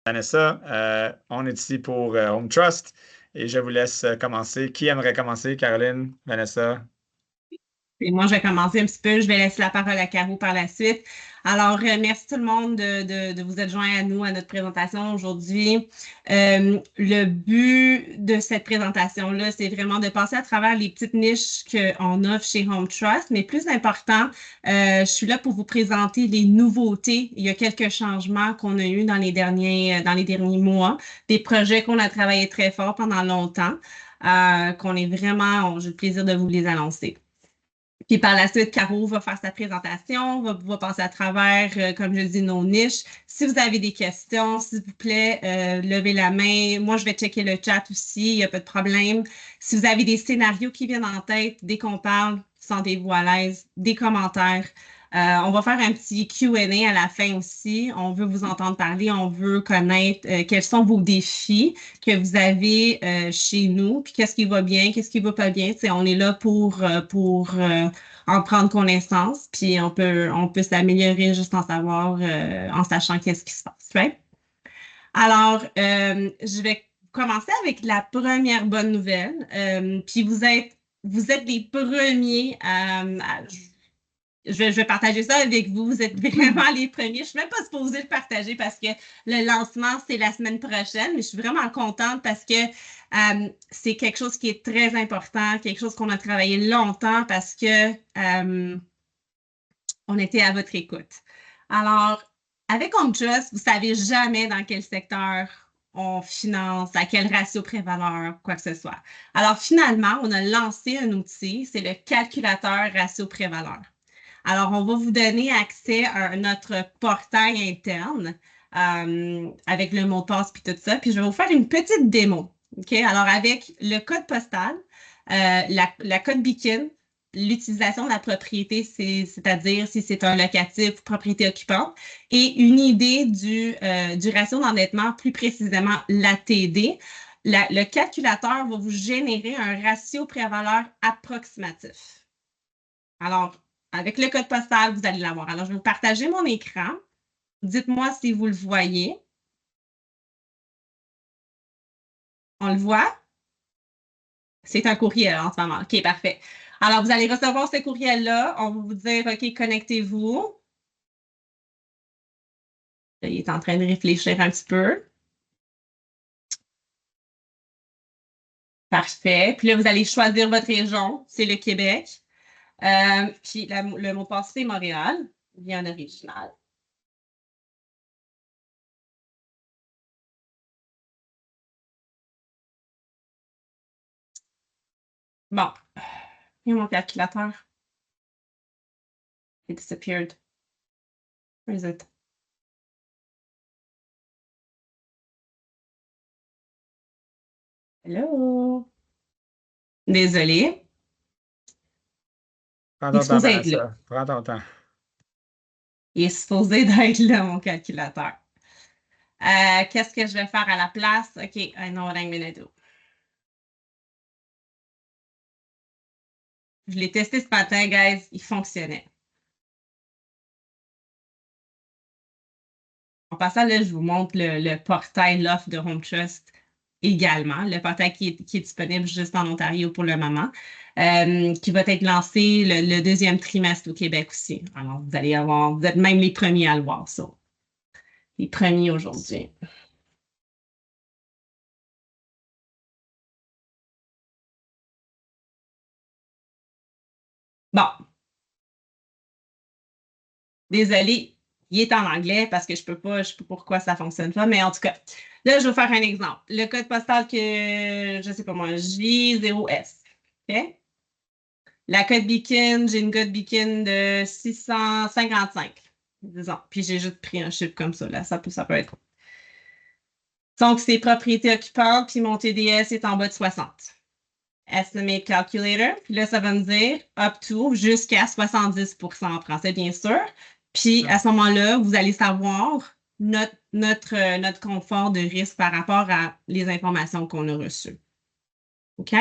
Vanessa, on est ici pour Home Trust et je vous laisse commencer. Qui aimerait commencer? Caroline, Vanessa? Et moi, je vais commencer un petit peu. Je vais laisser la parole à Caro par la suite. Alors, merci tout le monde de vous être joints à nous, à notre présentation aujourd'hui. Le but de cette présentation-là, c'est vraiment de passer à travers les petites niches qu'on offre chez Home Trust, mais plus important, je suis là pour vous présenter les nouveautés. Il y a quelques changements qu'on a eus dans les derniers mois, des projets qu'on a travaillé très fort pendant longtemps, j'ai le plaisir de vous les annoncer. Puis par la suite, Caro va faire sa présentation, va passer à travers, comme je dis, nos niches. Si vous avez des questions, s'il vous plaît, levez la main. Moi, je vais checker le chat aussi, il n'y a pas de problème. Si vous avez des scénarios qui viennent en tête dès qu'on parle, sentez-vous à l'aise, des commentaires. On va faire un petit Q&A à la fin aussi. On veut vous entendre parler, on veut connaître quels sont vos défis que vous avez chez nous, puis qu'est-ce qui va bien, qu'est-ce qui va pas bien. T'sais, on est là pour en prendre connaissance, puis on peut s'améliorer juste en savoir, en sachant qu'est-ce qui se passe, right? Alors, je vais commencer avec la première bonne nouvelle. Puis vous êtes les premiers je vais partager ça avec vous. Vous êtes vraiment les premiers. Je ne suis même pas supposée le partager parce que le lancement, c'est la semaine prochaine, mais je suis vraiment contente parce que c'est quelque chose qui est très important, quelque chose qu'on a travaillé longtemps parce que on était à votre écoute. Alors, avec HomeTrust, vous ne savez jamais dans quel secteur on finance, à quel ratio pré-valeur, quoi que ce soit. Alors, finalement, on a lancé un outil, c'est le calculateur ratio pré-valeur. Alors, on va vous donner accès à notre portail interne avec le mot de passe puis tout ça. Puis, je vais vous faire une petite démo. OK? Alors, avec le code postal, la code BICIN, l'utilisation de la propriété, c'est-à-dire si c'est un locatif ou propriété occupante, et une idée du ratio d'endettement, plus précisément l'ATD. Le calculateur va vous générer un ratio pré-valeur approximatif. Alors, avec le code postal, vous allez l'avoir. Alors, je vais vous partager mon écran. Dites-moi si vous le voyez. On le voit? C'est un courriel en ce moment. OK, parfait. Alors, vous allez recevoir ce courriel-là. On va vous dire, OK, connectez-vous. Il est en train de réfléchir un petit peu. Parfait. Puis là, vous allez choisir votre région. C'est le Québec. Puis le mot de passe, c'est Montréal, bien original. Bon. Il y a mon calculateur. It disappeared. Where is it? Hello? Désolée. Prends Il est ton temps, supposé être là. Vanessa. Prends ton temps. Il est supposé d'être là, mon calculateur. Qu'est-ce que je vais faire à la place? OK, I know what I'm gonna do. Je l'ai testé ce matin, guys. Il fonctionnait. En passant, là, je vous montre le portail l'offre de Home Trust également, le portail qui est disponible juste en Ontario pour le moment, qui va être lancé le deuxième trimestre au Québec aussi. Alors, vous êtes même les premiers à le voir, ça. Les premiers aujourd'hui. Bon, désolé, il est en anglais parce que je peux pas, je sais pas pourquoi ça fonctionne pas, mais en tout cas, là, je vais faire un exemple. Le code postal je sais pas moi, J0S. OK? La code Beacon, j'ai une code Beacon de 655, disons. Puis j'ai juste pris un chiffre comme ça, là, ça peut être. Donc, c'est propriété occupante, puis mon TDS est en bas de 60. Estimate Calculator. Puis là, ça va me dire up to jusqu'à 70% en français, bien sûr. Puis à ce moment-là, vous allez savoir notre confort de risque par rapport à les informations qu'on a reçues. OK?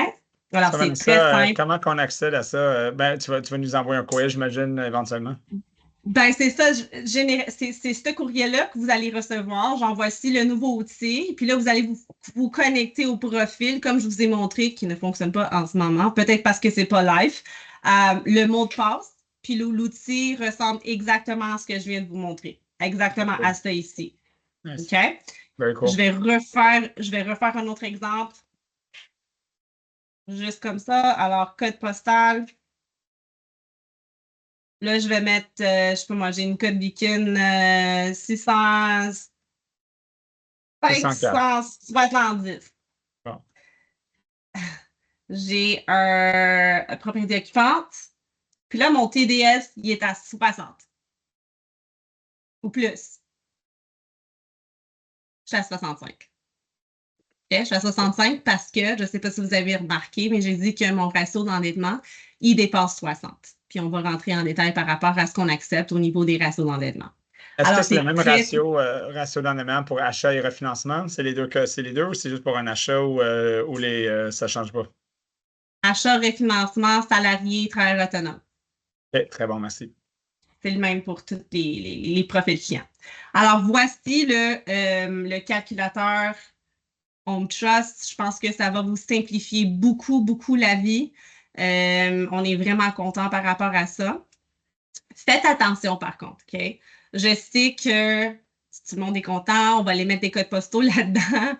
Alors, Ça, c'est très Vanessa, simple. comment qu'on accède à ça? Ben, tu vas nous envoyer un courriel, j'imagine, éventuellement. Ben, c'est ça, c'est ce courriel-là que vous allez recevoir. Genre, voici le nouveau outil. Puis là, vous allez vous connecter au profil, comme je vous ai montré, qui ne fonctionne pas en ce moment, peut-être parce que c'est pas live. Le mot de passe, puis l'outil ressemble exactement à ce que je viens de vous montrer. Exactement à ça ici. Nice. OK? Very cool. Je vais refaire un autre exemple. Juste comme ça. Alors, code postal. Là, je vais mettre, je sais pas moi, j'ai une code beacon 600, 604. 570. Bon. J'ai un propriété occupante. Puis là, mon TDS, il est à 60 ou plus. Je suis à 65. Ok, je suis à 65 parce que, je ne sais pas si vous avez remarqué, mais j'ai dit que mon ratio d'endettement, il dépasse 60. Puis on va rentrer en détail par rapport à ce qu'on accepte au niveau des ratios d'endettement. Est-ce que Alors, c'est le c'est même très ratio d'endettement pour achat et refinancement? C'est les deux ou c'est juste pour un achat ou ça ne change pas? achat, refinancement, salarié, travailleur autonome. OK, très bon, merci. C'est le même pour tous les profils clients. Alors, voici le calculateur Home Trust. Je pense que ça va vous simplifier beaucoup, beaucoup la vie. On est vraiment content par rapport à ça. Faites attention par contre, OK? Je sais que si tout le monde est content, on va aller mettre des codes postaux là-dedans.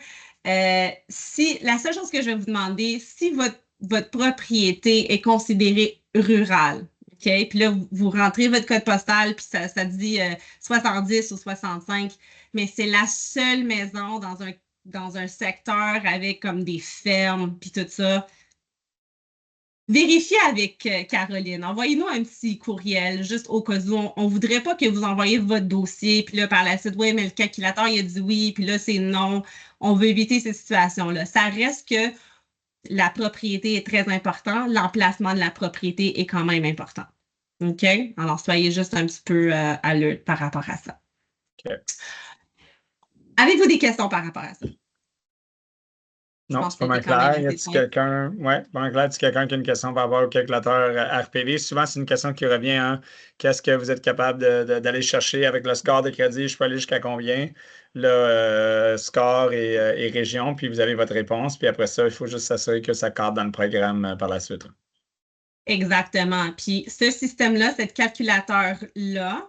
Si la seule chose que je vais vous demander, si votre propriété est considérée rurale, OK? Puis là, vous rentrez votre code postal, puis ça dit 70 ou 65, mais c'est la seule maison dans un secteur avec comme des fermes, puis tout ça. Vérifiez avec Caroline. Envoyez-nous un petit courriel, juste au cas où. On ne voudrait pas que vous envoyiez votre dossier, puis là, par la suite, oui, mais le calculateur, il a dit oui, puis là, c'est non. On veut éviter ces situations-là. Ça reste que la propriété est très importante. L'emplacement de la propriété est quand même important. OK? Alors, soyez juste un petit peu alerte par rapport à ça. OK. Avez-vous des questions par rapport à ça? Je Non, pense c'est que pas mal c'était quand même clair. Y assez a-t-il simple. quelqu'un? Ouais, pas mal clair. Y a-t-il quelqu'un qui a une question par rapport au calculateur RPV? Souvent, c'est une question qui revient, hein. Qu'est-ce que vous êtes capable d'aller chercher avec le score de crédit? Je peux aller jusqu'à combien? Le score et région, puis vous avez votre réponse. Puis après ça, il faut juste s'assurer que ça cadre dans le programme par la suite. Exactement. Puis ce système-là, ce calculateur-là,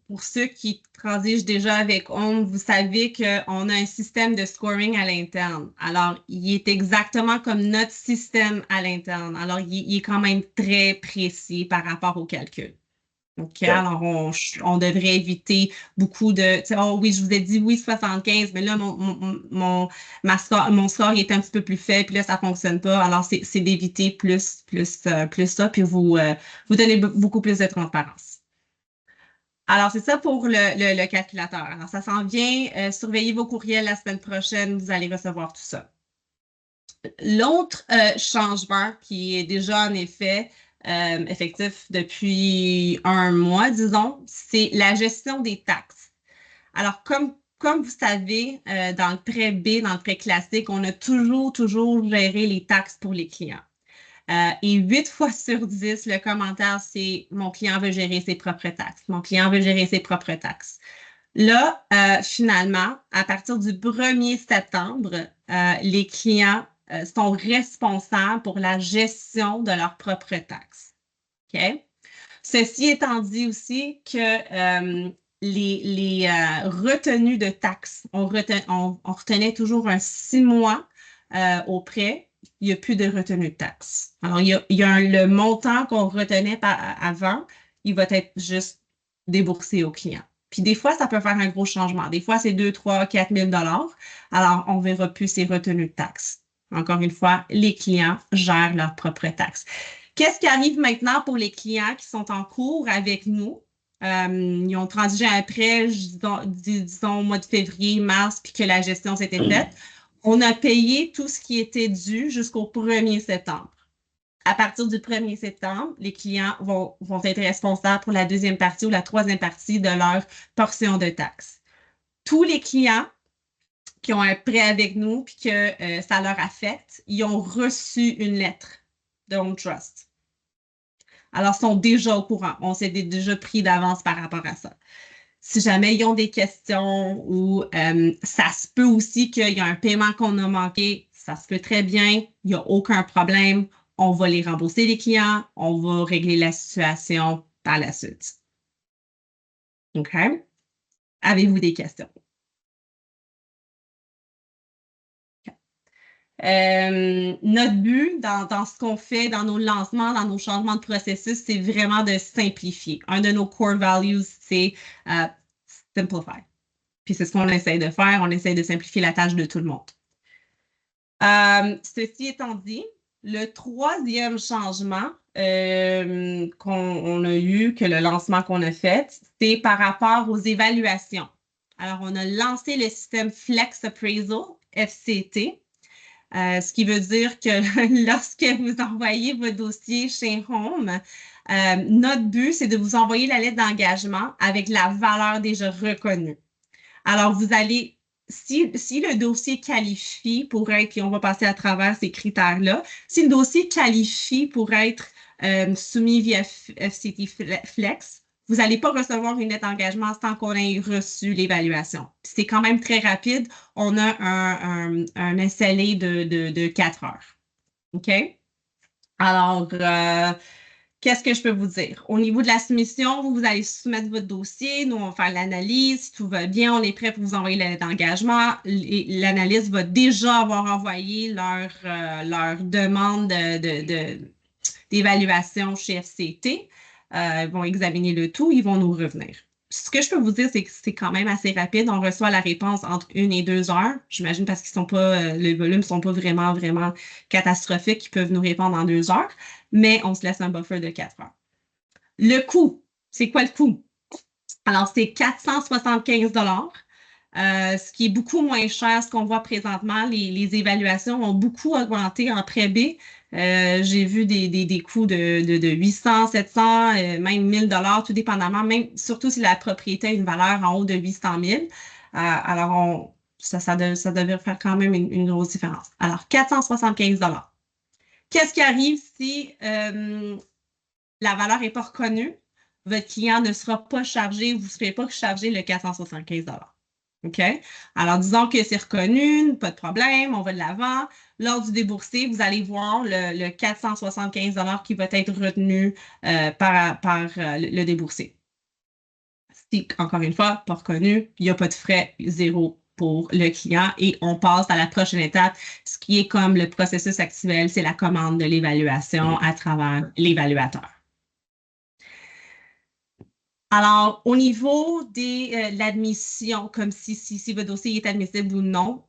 pour ceux qui transigent déjà avec Home, vous savez qu'on a un système de scoring à l'interne. Alors, il est exactement comme notre système à l'interne. Alors, il est quand même très précis par rapport au calcul. OK, OK. alors on devrait éviter beaucoup de, tu sais, oh oui, je vous ai dit oui, 75, mais là, mon score il est un petit peu plus faible, puis là, ça fonctionne pas. Alors, c'est d'éviter plus ça, puis vous donner beaucoup plus de transparence. Alors, c'est ça pour le calculateur. Alors, ça s'en vient. Surveillez vos courriels la semaine prochaine, vous allez recevoir tout ça. L'autre changement qui est déjà en effet effectif depuis un mois, disons, c'est la gestion des taxes. Alors, comme vous savez, dans le prêt B, dans le prêt classique, on a toujours géré les taxes pour les clients. Et 8 fois sur 10, le commentaire, c'est mon client veut gérer ses propres taxes. Mon client veut gérer ses propres taxes. Là, finalement, à partir du 1er septembre, les clients sont responsables pour la gestion de leurs propres taxes. OK? Ceci étant dit aussi que les retenues de taxes, on retenait toujours un 6 mois au prêt. Il n'y a plus de retenue de taxes. Alors, il y a le montant qu'on retenait avant, il va être juste déboursé au client. Puis des fois, ça peut faire un gros changement. Des fois, c'est 2, 3, 4 000 $. Alors, on ne verra plus ces retenues de taxes. Encore une fois, les clients gèrent leurs propres taxes. Qu'est-ce qui arrive maintenant pour les clients qui sont en cours avec nous? Ils ont transigé un prêt, disons, au mois de février, mars, puis que la gestion s'était faite. On a payé tout ce qui était dû jusqu'au 1er septembre. À partir du 1er septembre, les clients vont être responsables pour la deuxième partie ou la troisième partie de leur portion de taxes. Tous les clients qui ont un prêt avec nous puis que ça leur affecte, ils ont reçu une lettre de Home Trust. Alors, ils sont déjà au courant. On s'est déjà pris d'avance par rapport à ça. Si jamais ils ont des questions ou ça se peut aussi qu'il y a un paiement qu'on a manqué, ça se peut très bien, il n'y a aucun problème. On va les rembourser les clients, on va régler la situation par la suite. OK? Avez-vous des questions? Notre but dans ce qu'on fait, dans nos lancements, dans nos changements de processus, c'est vraiment de simplifier. Un de nos core values, c'est simplify. Puis c'est ce qu'on essaie de faire. On essaie de simplifier la tâche de tout le monde. Ceci étant dit, le troisième changement qu'on a eu, que le lancement qu'on a fait, c'est par rapport aux évaluations. Alors, on a lancé le système Flex Appraisal, FCT, ce qui veut dire que lorsque vous envoyez votre dossier chez Home, notre but, c'est de vous envoyer la lettre d'engagement avec la valeur déjà reconnue. Alors, vous allez, si le dossier qualifie pour être, puis on va passer à travers ces critères-là, si le dossier qualifie pour être soumis via FCT Flex, vous n'allez pas recevoir une lettre d'engagement sans qu'on ait reçu l'évaluation. C'est quand même très rapide. On a un SLA de 4 heures. OK? Alors, qu'est-ce que je peux vous dire? Au niveau de la soumission, vous allez soumettre votre dossier, nous, on va faire l'analyse. Si tout va bien, on est prêt pour vous envoyer la lettre d'engagement. L'analyse va déjà avoir envoyé leur demande d'évaluation chez FCT. Ils vont examiner le tout, ils vont nous revenir. Ce que je peux vous dire, c'est que c'est quand même assez rapide. On reçoit la réponse entre 1 et 2 heures. J'imagine parce qu'ils sont pas, les volumes ne sont pas vraiment, vraiment catastrophiques. Ils peuvent nous répondre en 2 heures, mais on se laisse un buffer de 4 heures. Le coût, c'est quoi le coût? Alors, c'est 475 ce qui est beaucoup moins cher, ce qu'on voit présentement. Les évaluations ont beaucoup augmenté en pré-B. J'ai vu des coûts de 800, 700, même 1000 tout dépendamment, même surtout si la propriété a une valeur en haut de 800 000. Alors, ça devrait faire quand même une grosse différence. Alors, 475 Qu'est-ce qui arrive si la valeur n'est pas reconnue? Votre client ne sera pas chargé, vous ne serez pas chargé le 475 OK? Alors, disons que c'est reconnu, pas de problème, on va de l'avant. Lors du déboursé, vous allez voir le 475 qui va être retenu par le déboursé. Si, encore une fois, pas reconnu, il n'y a pas de frais, zéro pour le client et on passe à la prochaine étape, ce qui est comme le processus actuel, c'est la commande de l'évaluation à travers l'évaluateur. Alors, au niveau de l'admission, comme si votre dossier est admissible ou non,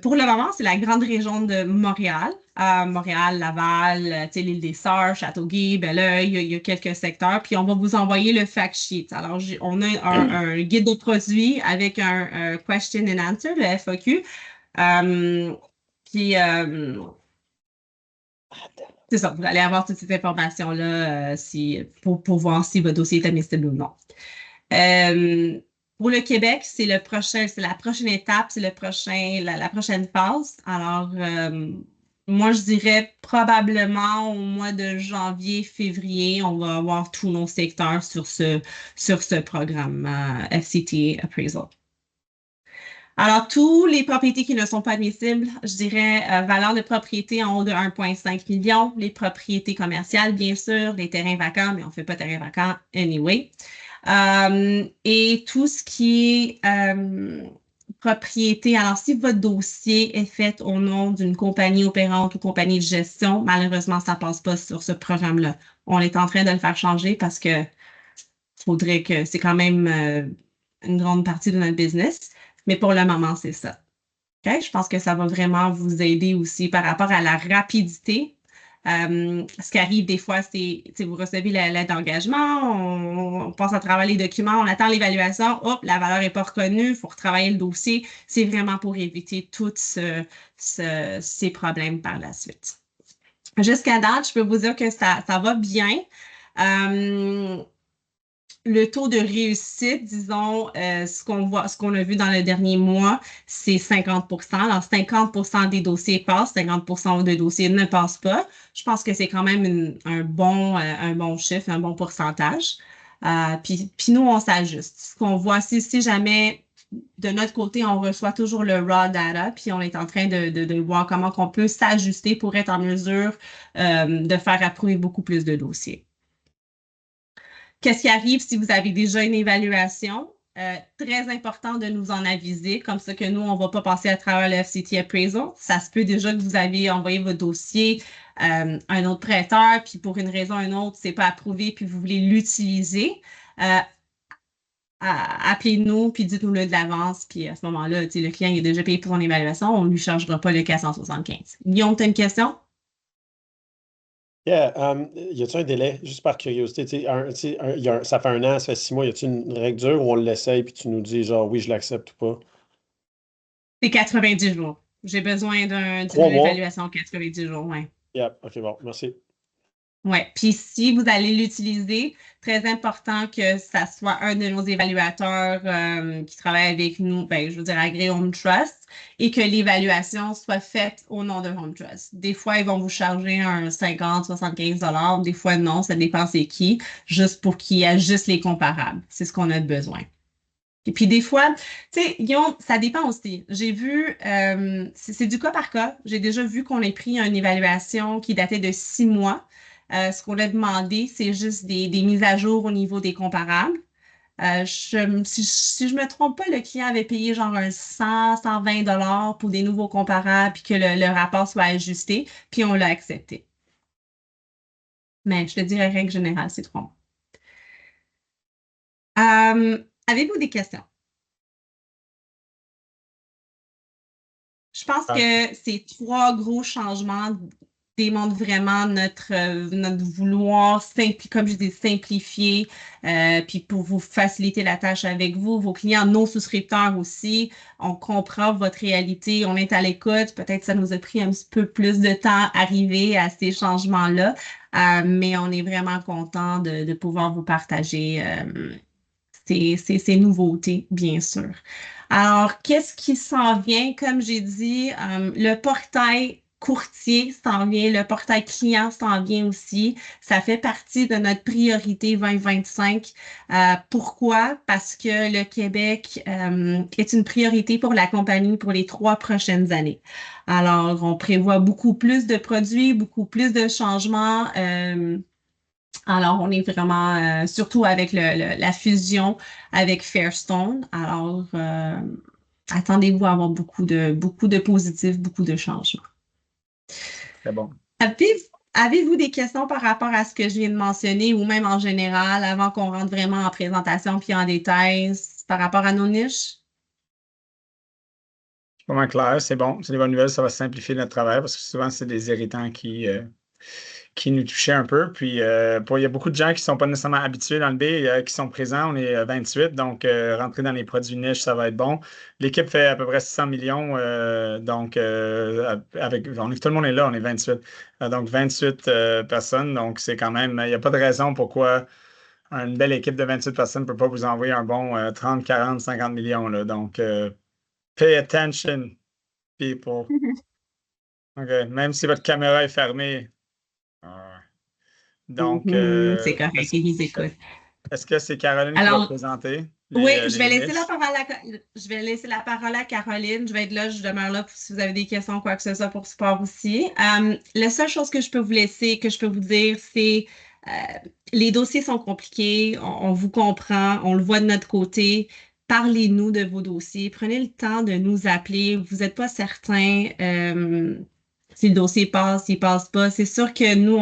pour le moment, c'est la grande région de Montréal. Montréal, Laval, l'île des Sœurs, Châteauguay, Belleuil, il y a quelques secteurs. Puis, on va vous envoyer le fact sheet. Alors, on a un guide de produits avec un question and answer, le FAQ. Puis, c'est ça, vous allez avoir toutes ces informations-là pour voir si votre dossier est admissible ou non. Pour le Québec, c'est la prochaine étape, c'est la prochaine phase. Alors, moi, je dirais probablement au mois de janvier, février, on va avoir tous nos secteurs sur ce programme FCT Appraisal. Alors, tous les propriétés qui ne sont pas admissibles, je dirais valeur de propriété en haut de 1,5 million, les propriétés commerciales, bien sûr, les terrains vacants, mais on ne fait pas terrain vacant anyway. Et tout ce qui est propriété, alors si votre dossier est fait au nom d'une compagnie opérante ou compagnie de gestion, malheureusement, ça ne passe pas sur ce programme-là. On est en train de le faire changer parce que faudrait que c'est quand même une grande partie de notre business. Mais pour le moment, c'est ça. Okay? Je pense que ça va vraiment vous aider aussi par rapport à la rapidité. Ce qui arrive des fois, c'est vous recevez la lettre d'engagement, on passe à travers les documents, on attend l'évaluation, hop, la valeur n'est pas reconnue, il faut retravailler le dossier. C'est vraiment pour éviter tous ces problèmes par la suite. Jusqu'à date, je peux vous dire que ça va bien. le taux de réussite, disons, ce qu'on a vu dans le dernier mois, c'est 50%. Alors, 50% des dossiers passent, 50% des dossiers ne passent pas. Je pense que c'est quand même un bon chiffre, un bon pourcentage. Puis nous, on s'ajuste. Ce qu'on voit, si jamais de notre côté, on reçoit toujours le raw data, puis on est en train de voir comment on peut s'ajuster pour être en mesure de faire approuver beaucoup plus de dossiers. Qu'est-ce qui arrive si vous avez déjà une évaluation? Très important de nous en aviser, comme ça que nous, on ne va pas passer à travers le FCT Appraisal. Ça se peut déjà que vous avez envoyé votre dossier à un autre prêteur, puis pour une raison ou une autre, c'est pas approuvé, puis vous voulez l'utiliser. Appelez-nous, puis dites-nous-le de l'avance, puis à ce moment-là, le client est déjà payé pour son évaluation, on ne lui chargera pas le 475. Guillaume, tu as une question? Yeah, y a-t-il un délai, juste par curiosité, ça fait 1 an, ça fait 6 mois, y a-t-il une règle dure où on l'essaye puis tu nous dis genre oui, je l'accepte ou pas? C'est 90 jours. J'ai besoin d'une 3 mois? évaluation 90 jours, oui. Yeah, ok, bon, merci. Oui, puis si vous allez l'utiliser, très important que ça soit un de nos évaluateurs qui travaille avec nous, ben, je veux dire, agréé Home Trust, et que l'évaluation soit faite au nom de Home Trust. Des fois, ils vont vous charger un 50, 75 $, des fois non, ça dépend c'est qui, juste pour qu'il ajuste les comparables. C'est ce qu'on a besoin. Et puis des fois, tu sais, Guillaume, ça dépend aussi. J'ai vu, c'est du cas par cas. J'ai déjà vu qu'on ait pris une évaluation qui datait de 6 mois. Ce qu'on a demandé, c'est juste des mises à jour au niveau des comparables. Si je me trompe pas, le client avait payé genre un 100, 120 $ pour des nouveaux comparables, puis que le rapport soit ajusté, puis on l'a accepté. Mais je te dirais, règle générale, c'est 3 mois. Avez-vous des questions? Je pense que ces 3 gros changements démontrent vraiment notre vouloir, comme je dis, simplifier, puis pour vous faciliter la tâche avec vous, vos clients, nos souscripteurs aussi. On comprend votre réalité, on est à l'écoute. Peut-être que ça nous a pris un petit peu plus de temps à arriver à ces changements-là, mais on est vraiment content de pouvoir vous partager ces nouveautés, bien sûr. Alors, qu'est-ce qui s'en vient? Comme j'ai dit, le portail courtier s'en vient, le portail client s'en vient aussi. Ça fait partie de notre priorité 2025. Pourquoi? Parce que le Québec est une priorité pour la compagnie pour les 3 prochaines années. Alors, on prévoit beaucoup plus de produits, beaucoup plus de changements. Alors, on est vraiment, surtout avec la fusion avec Fairstone. Alors, attendez-vous à avoir beaucoup de positifs, beaucoup de changements. C'est bon. Avez-vous des questions par rapport à ce que je viens de mentionner ou même en général avant qu'on rentre vraiment en présentation puis en détail par rapport à nos niches? C'est vraiment clair, c'est bon. C'est des bonnes nouvelles, ça va simplifier notre travail parce que souvent, c'est des irritants qui nous touchaient un peu. Puis, il y a beaucoup de gens qui ne sont pas nécessairement habitués dans le B, qui sont présents. On est 28, donc rentrer dans les produits niches, ça va être bon. L'équipe fait à peu près 600 millions, donc tout le monde est là, on est 28. Donc 28 personnes, donc c'est quand même, il n'y a pas de raison pourquoi une belle équipe de 28 personnes ne peut pas vous envoyer un bon 30, 40, 50 millions. Là. Donc, pay attention, people. OK. Même si votre caméra est fermée. Donc, C'est correct, ils nous écoutent. est-ce que c'est Caroline qui va Alors, présenter oui, les je vais laisser niches? je vais laisser la parole à Caroline. Je vais être là, je demeure là si vous avez des questions, quoi que ce soit pour support aussi. La seule chose que je peux vous laisser, que je peux vous dire, c'est les dossiers sont compliqués, on vous comprend, on le voit de notre côté. Parlez-nous de vos dossiers. Prenez le temps de nous appeler. Vous n'êtes pas certain si le dossier passe, s'il passe pas. C'est sûr que nous,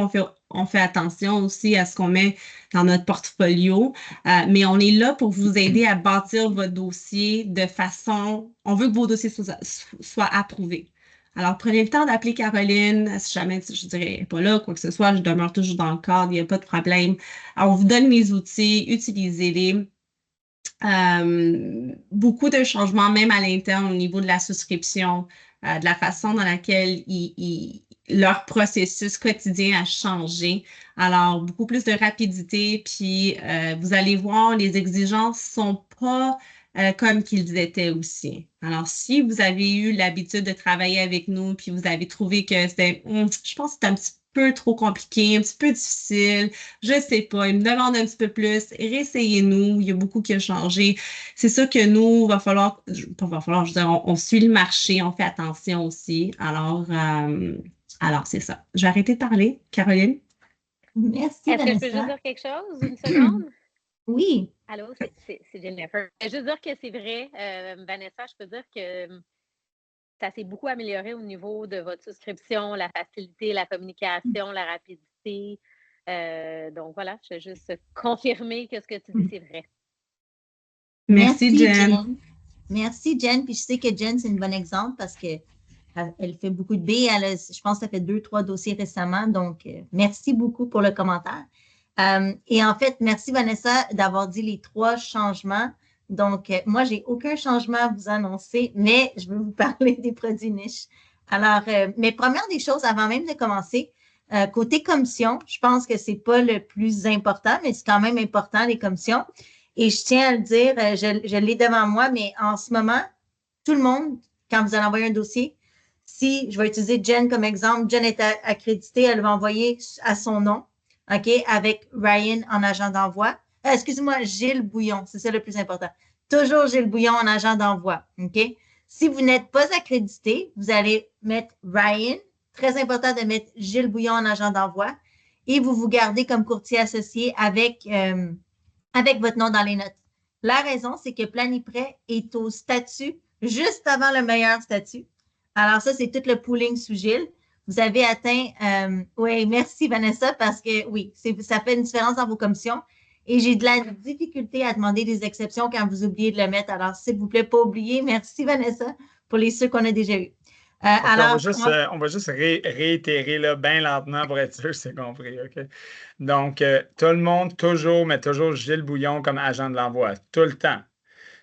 on fait attention aussi à ce qu'on met dans notre portfolio. Mais on est là pour vous aider à bâtir votre dossier de façon. On veut que vos dossiers soient approuvés. Alors, prenez le temps d'appeler Caroline. Si jamais, je dirais, elle n'est pas là, quoi que ce soit, je demeure toujours dans le cadre, il n'y a pas de problème. Alors, on vous donne les outils, utilisez-les. Beaucoup de changements, même à l'interne, au niveau de la souscription, de la façon dans laquelle leur processus quotidien a changé. Alors, beaucoup plus de rapidité, puis vous allez voir, les exigences sont pas comme qu'ils étaient aussi. Alors, si vous avez eu l'habitude de travailler avec nous, puis vous avez trouvé que c'était, je pense que c'est un petit peu trop compliqué, un petit peu difficile, je sais pas, ils me demandent un petit peu plus, réessayez-nous, il y a beaucoup qui a changé. C'est sûr que nous, va falloir, pas va falloir, je veux dire, on suit le marché, on fait attention aussi. Alors, c'est ça. Je vais arrêter de parler. Caroline? Merci, Est-ce que je peux juste Vanessa. dire quelque chose? Une seconde? Oui. Allô, c'est Jennifer. Je veux juste dire que c'est vrai, Vanessa, je peux dire que ça s'est beaucoup amélioré au niveau de votre souscription, la facilité, la communication, la rapidité. Donc voilà, je vais juste confirmer que ce que tu dis, c'est vrai. Merci, Jen. Merci, Jen. Puis je sais que Jen, c'est un bon exemple parce que elle fait beaucoup de B. Je pense que ça fait 2-3 dossiers récemment. Donc, merci beaucoup pour le commentaire. Et en fait, merci, Vanessa, d'avoir dit les 3 changements. Donc, moi, j'ai aucun changement à vous annoncer, mais je vais vous parler des produits niches. Alors, mais première des choses, avant même de commencer, côté commission, je pense que c'est pas le plus important, mais c'est quand même important, les commissions. Et je tiens à le dire, je l'ai devant moi, mais en ce moment, tout le monde, quand vous allez envoyer un dossier, si je vais utiliser Jen comme exemple, Jen est accréditée, elle va envoyer à son nom, OK, avec Ryan en agent d'envoi. Excusez-moi, Gilles Bouillon, c'est ça le plus important. Toujours Gilles Bouillon en agent d'envoi, OK? Si vous n'êtes pas accrédité, vous allez mettre Ryan. Très important de mettre Gilles Bouillon en agent d'envoi et vous gardez comme courtier associé avec votre nom dans les notes. La raison, c'est que Planiprêt est au statut juste avant le meilleur statut. Alors ça, c'est tout le pooling sous Gilles. Vous avez atteint, oui, merci Vanessa, parce que oui, ça fait une différence dans vos commissions. Et j'ai de la difficulté à demander des exceptions quand vous oubliez de le mettre. Alors, s'il vous plaît, pas oublier. Merci Vanessa pour les ceux qu'on a déjà eus. Alors, on va juste réitérer là, bien lentement pour être sûr, c'est compris. OK? Donc, tout le monde, mais toujours Gilles Bouillon comme agent de l'envoi, tout le temps.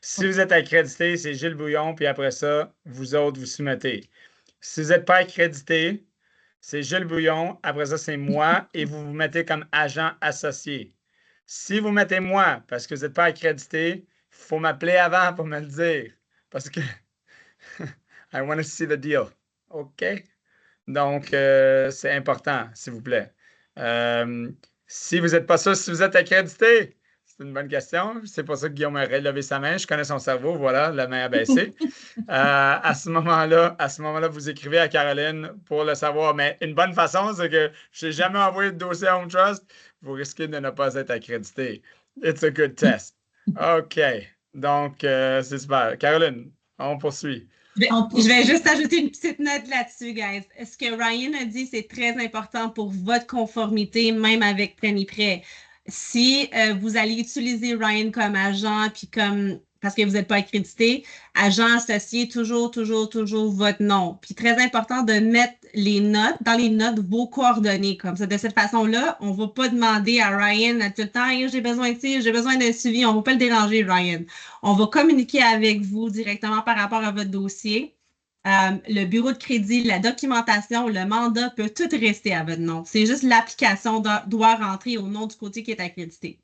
Si vous êtes accrédité, c'est Gilles Bouillon, puis après ça, vous autres, vous soumettez. Si vous n'êtes pas accrédité, c'est Gilles Bouillon, après ça, c'est moi, et vous vous mettez comme agent associé. Si vous mettez moi, parce que vous n'êtes pas accrédité, il faut m'appeler avant pour me le dire, parce que I want to see the deal. OK? Donc, c'est important, s'il vous plaît. Si vous n'êtes pas ça, si vous êtes accrédité, c'est une bonne question. C'est pour ça que Guillaume a levé sa main. Je connais son cerveau. Voilà, la main abaissée. À ce moment-là, vous écrivez à Caroline pour le savoir. Mais une bonne façon, c'est que je n'ai jamais envoyé de dossier à Home Trust. Vous risquez de ne pas être accrédité. It's a good test. OK. Donc, c'est super. Caroline, on poursuit. Je vais juste ajouter une petite note là-dessus, guys. Ce que Ryan a dit, c'est très important pour votre conformité, même avec Planiprêt. Si vous allez utiliser Ryan comme agent, puis parce que vous n'êtes pas accrédité, agent associé, toujours votre nom. Puis très important de mettre dans les notes vos coordonnées. Comme ça, de cette façon-là, on ne va pas demander à Ryan tout le temps, hey, j'ai besoin de ça, j'ai besoin d'un suivi. On ne va pas le déranger, Ryan. On va communiquer avec vous directement par rapport à votre dossier. Le bureau de crédit, la documentation, le mandat peut tout rester à votre nom. C'est juste l'application doit rentrer au nom du côté qui est accrédité.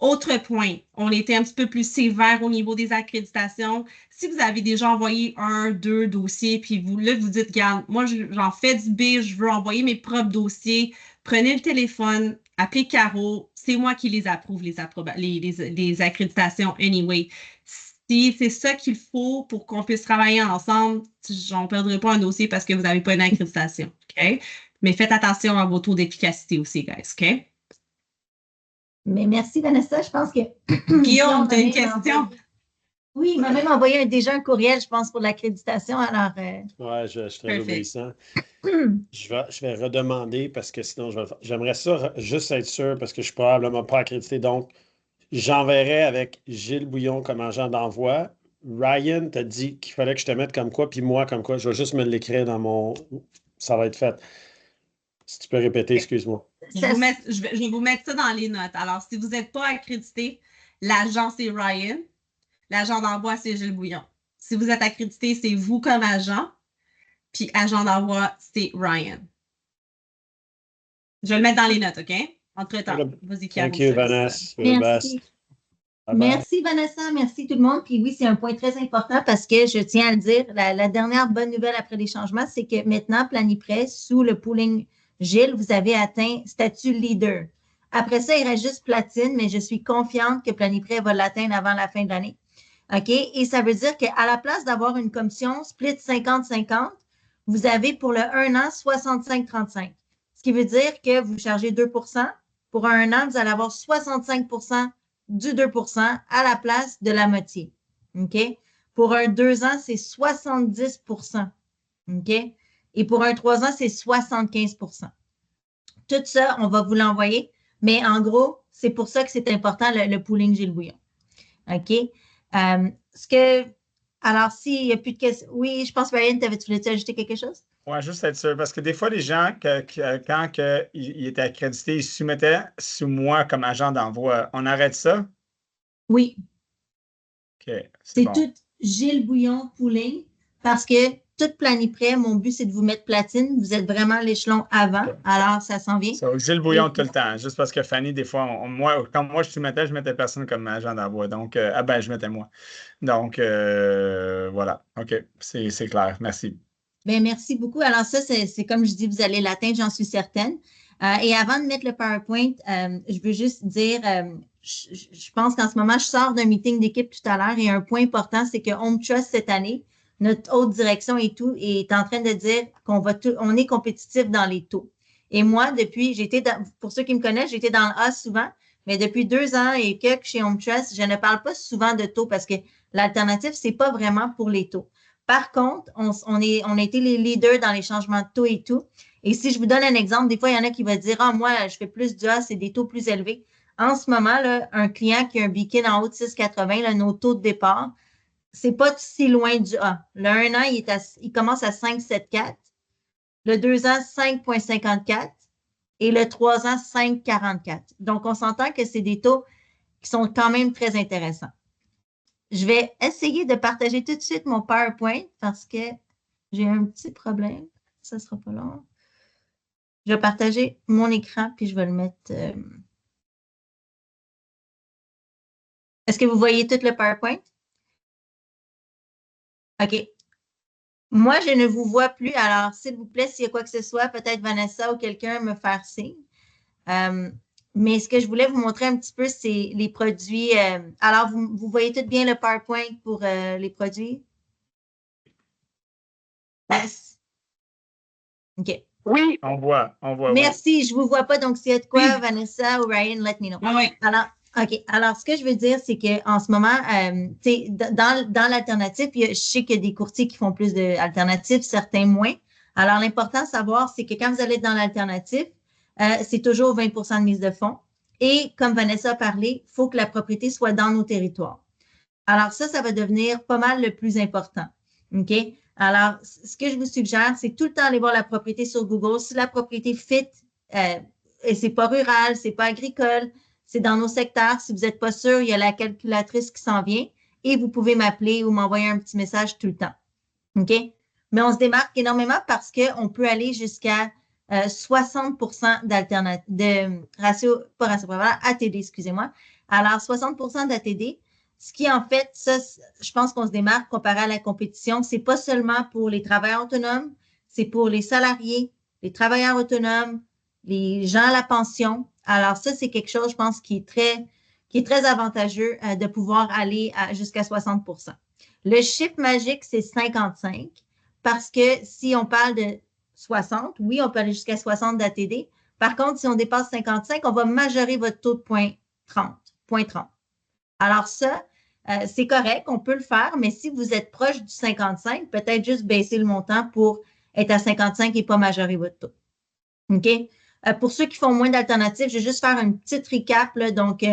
Autre point, on était un petit peu plus sévère au niveau des accréditations. Si vous avez déjà envoyé 1, 2 dossiers, puis vous dites, regarde, moi, j'en fais du B, je veux envoyer mes propres dossiers, prenez le téléphone, appelez Caro, c'est moi qui les approuve, les accréditations anyway. Si c'est ça qu'il faut pour qu'on puisse travailler ensemble, on ne perdrait pas un dossier parce que vous n'avez pas une accréditation. OK? Mais faites attention à vos taux d'efficacité aussi, guys. OK? Mais merci, Vanessa. Je pense que Guillaume, tu as une question? Oui, il m'a même envoyé déjà un courriel, je pense, pour l'accréditation. Alors, ouais, je suis très obéissant. Je vais redemander parce que sinon, j'aimerais ça juste être sûr parce que je ne suis probablement pas accrédité. Donc, j'enverrai avec Gilles Bouillon comme agent d'envoi. Ryan t'a dit qu'il fallait que je te mette comme quoi, puis moi comme quoi. Je vais juste me l'écrire dans mon... Ça va être fait. Si tu peux répéter, excuse-moi. Je vais vous mettre ça dans les notes. Alors, si vous n'êtes pas accrédité, l'agent, c'est Ryan. L'agent d'envoi, c'est Gilles Bouillon. Si vous êtes accrédité, c'est vous comme agent. Puis agent d'envoi, c'est Ryan. Je vais le mettre dans les notes, OK? Entre-temps, vas-y, Caro. Thank you, Vanessa. Merci. Merci, Vanessa. Merci tout le monde. Puis oui, c'est un point très important parce que je tiens à le dire, la dernière bonne nouvelle après les changements, c'est que maintenant, Planiprêt, sous le pooling Gilles, vous avez atteint statut leader. Après ça, il reste juste platine, mais je suis confiante que Planiprêt va l'atteindre avant la fin de l'année. OK? Et ça veut dire qu'à la place d'avoir une commission split 50-50, vous avez pour le 1 an 65-35. Ce qui veut dire que vous chargez 2 pour un an, vous allez avoir 65 du 2 à la place de la moitié. OK? Pour un 2 ans, c'est 70 OK? Et pour un 3 ans, c'est 75 Tout ça, on va vous l'envoyer. Mais en gros, c'est pour ça que c'est important le pooling Gilles Bouillon. OK? Alors, s'il n'y a plus de questions. Oui, je pense, Ryan, tu voulais-tu ajouter quelque chose? Oui, juste être sûr, parce que des fois, les gens, quand ils étaient accrédités, ils soumettaient sous moi comme agent d'envoi. On arrête ça? Oui. OK. C'est bon. tout Gilles Bouillon pooling parce que tout Planiprêt, mon but, c'est de vous mettre platine. Vous êtes vraiment l'échelon avant. Okay. Alors, ça s'en vient. Gilles Bouillon tout le temps. Juste parce que Fanny, des fois, quand moi je soumettais, je mettais personne comme agent d'envoi. Donc, je mettais moi. Donc, voilà. OK. C'est clair. Merci. Bien, merci beaucoup. Alors, ça, c'est comme je dis, vous allez l'atteindre, j'en suis certaine. Et avant de mettre le PowerPoint, je veux juste dire, je pense qu'en ce moment, je sors d'un meeting d'équipe tout à l'heure et un point important, c'est que Home Trust cette année, notre haute direction et tout, est en train de dire on est compétitif dans les taux. Et moi, pour ceux qui me connaissent, j'étais dans le A souvent, mais depuis 2 ans et quelques chez Home Trust, je ne parle pas souvent de taux parce que l'alternative, c'est pas vraiment pour les taux. Par contre, on a été les leaders dans les changements de taux et tout. Et si je vous donne un exemple, des fois, il y en a qui vont dire « Ah, moi, je fais plus du A, c'est des taux plus élevés. » En ce moment, là, un client qui a un Beacon en haut de 6,80, nos taux de départ, c'est pas si loin du A. Le 1 an, il commence à 5,74. Le 2 ans, 5,54. Et le 3 ans, 5,44. Donc, on s'entend que c'est des taux qui sont quand même très intéressants. Je vais essayer de partager tout de suite mon PowerPoint parce que j'ai un petit problème. Ça ne sera pas long. Je vais partager mon écran puis je vais le mettre. Est-ce que vous voyez tout le PowerPoint? OK. Moi, je ne vous vois plus. Alors, s'il vous plaît, s'il y a quoi que ce soit, peut-être Vanessa ou quelqu'un me faire signe. Mais ce que je voulais vous montrer un petit peu, c'est les produits. Alors, vous voyez tout bien le PowerPoint pour les produits? Yes. OK. Oui, on voit. Merci, je ne vous vois pas. Donc, s'il y a de quoi, Vanessa ou Ryan, let me know. Oui. Alors, OK. Alors, ce que je veux dire, c'est qu'en ce moment, dans l'alternative, je sais qu'il y a des courtiers qui font plus d'alternatives, certains moins. Alors, l'important à savoir, c'est que quand vous allez dans l'alternative, c'est toujours 20 de mise de fonds. Et comme Vanessa a parlé, il faut que la propriété soit dans nos territoires. Alors, ça va devenir pas mal le plus important. OK? Alors, ce que je vous suggère, c'est tout le temps aller voir la propriété sur Google. Si la propriété fit, et c'est pas rural, c'est pas agricole, c'est dans nos secteurs. Si vous n'êtes pas sûr, il y a la calculatrice qui s'en vient et vous pouvez m'appeler ou m'envoyer un petit message tout le temps. OK? Mais on se démarque énormément parce qu'on peut aller jusqu'à 60 de ratio, pas ratio prévalent, ATD, excusez-moi. Alors, 60 d'ATD, ce qui, en fait, ça, je pense qu'on se démarque comparé à la compétition. C'est pas seulement pour les travailleurs autonomes, c'est pour les salariés, les travailleurs autonomes, les gens à la pension. Alors, ça, c'est quelque chose, je pense, qui est très avantageux de pouvoir aller jusqu'à 60 Le chiffre magique, c'est 55 parce que si on parle de 60, oui, on peut aller jusqu'à 60 d'ATD. Par contre, si on dépasse 55, on va majorer votre taux de 0,30. Alors ça, c'est correct, on peut le faire, mais si vous êtes proche du 55, peut-être juste baisser le montant pour être à 55 et pas majorer votre taux. OK? Pour ceux qui font moins d'alternatives, je vais juste faire une petite recap. Là. Donc,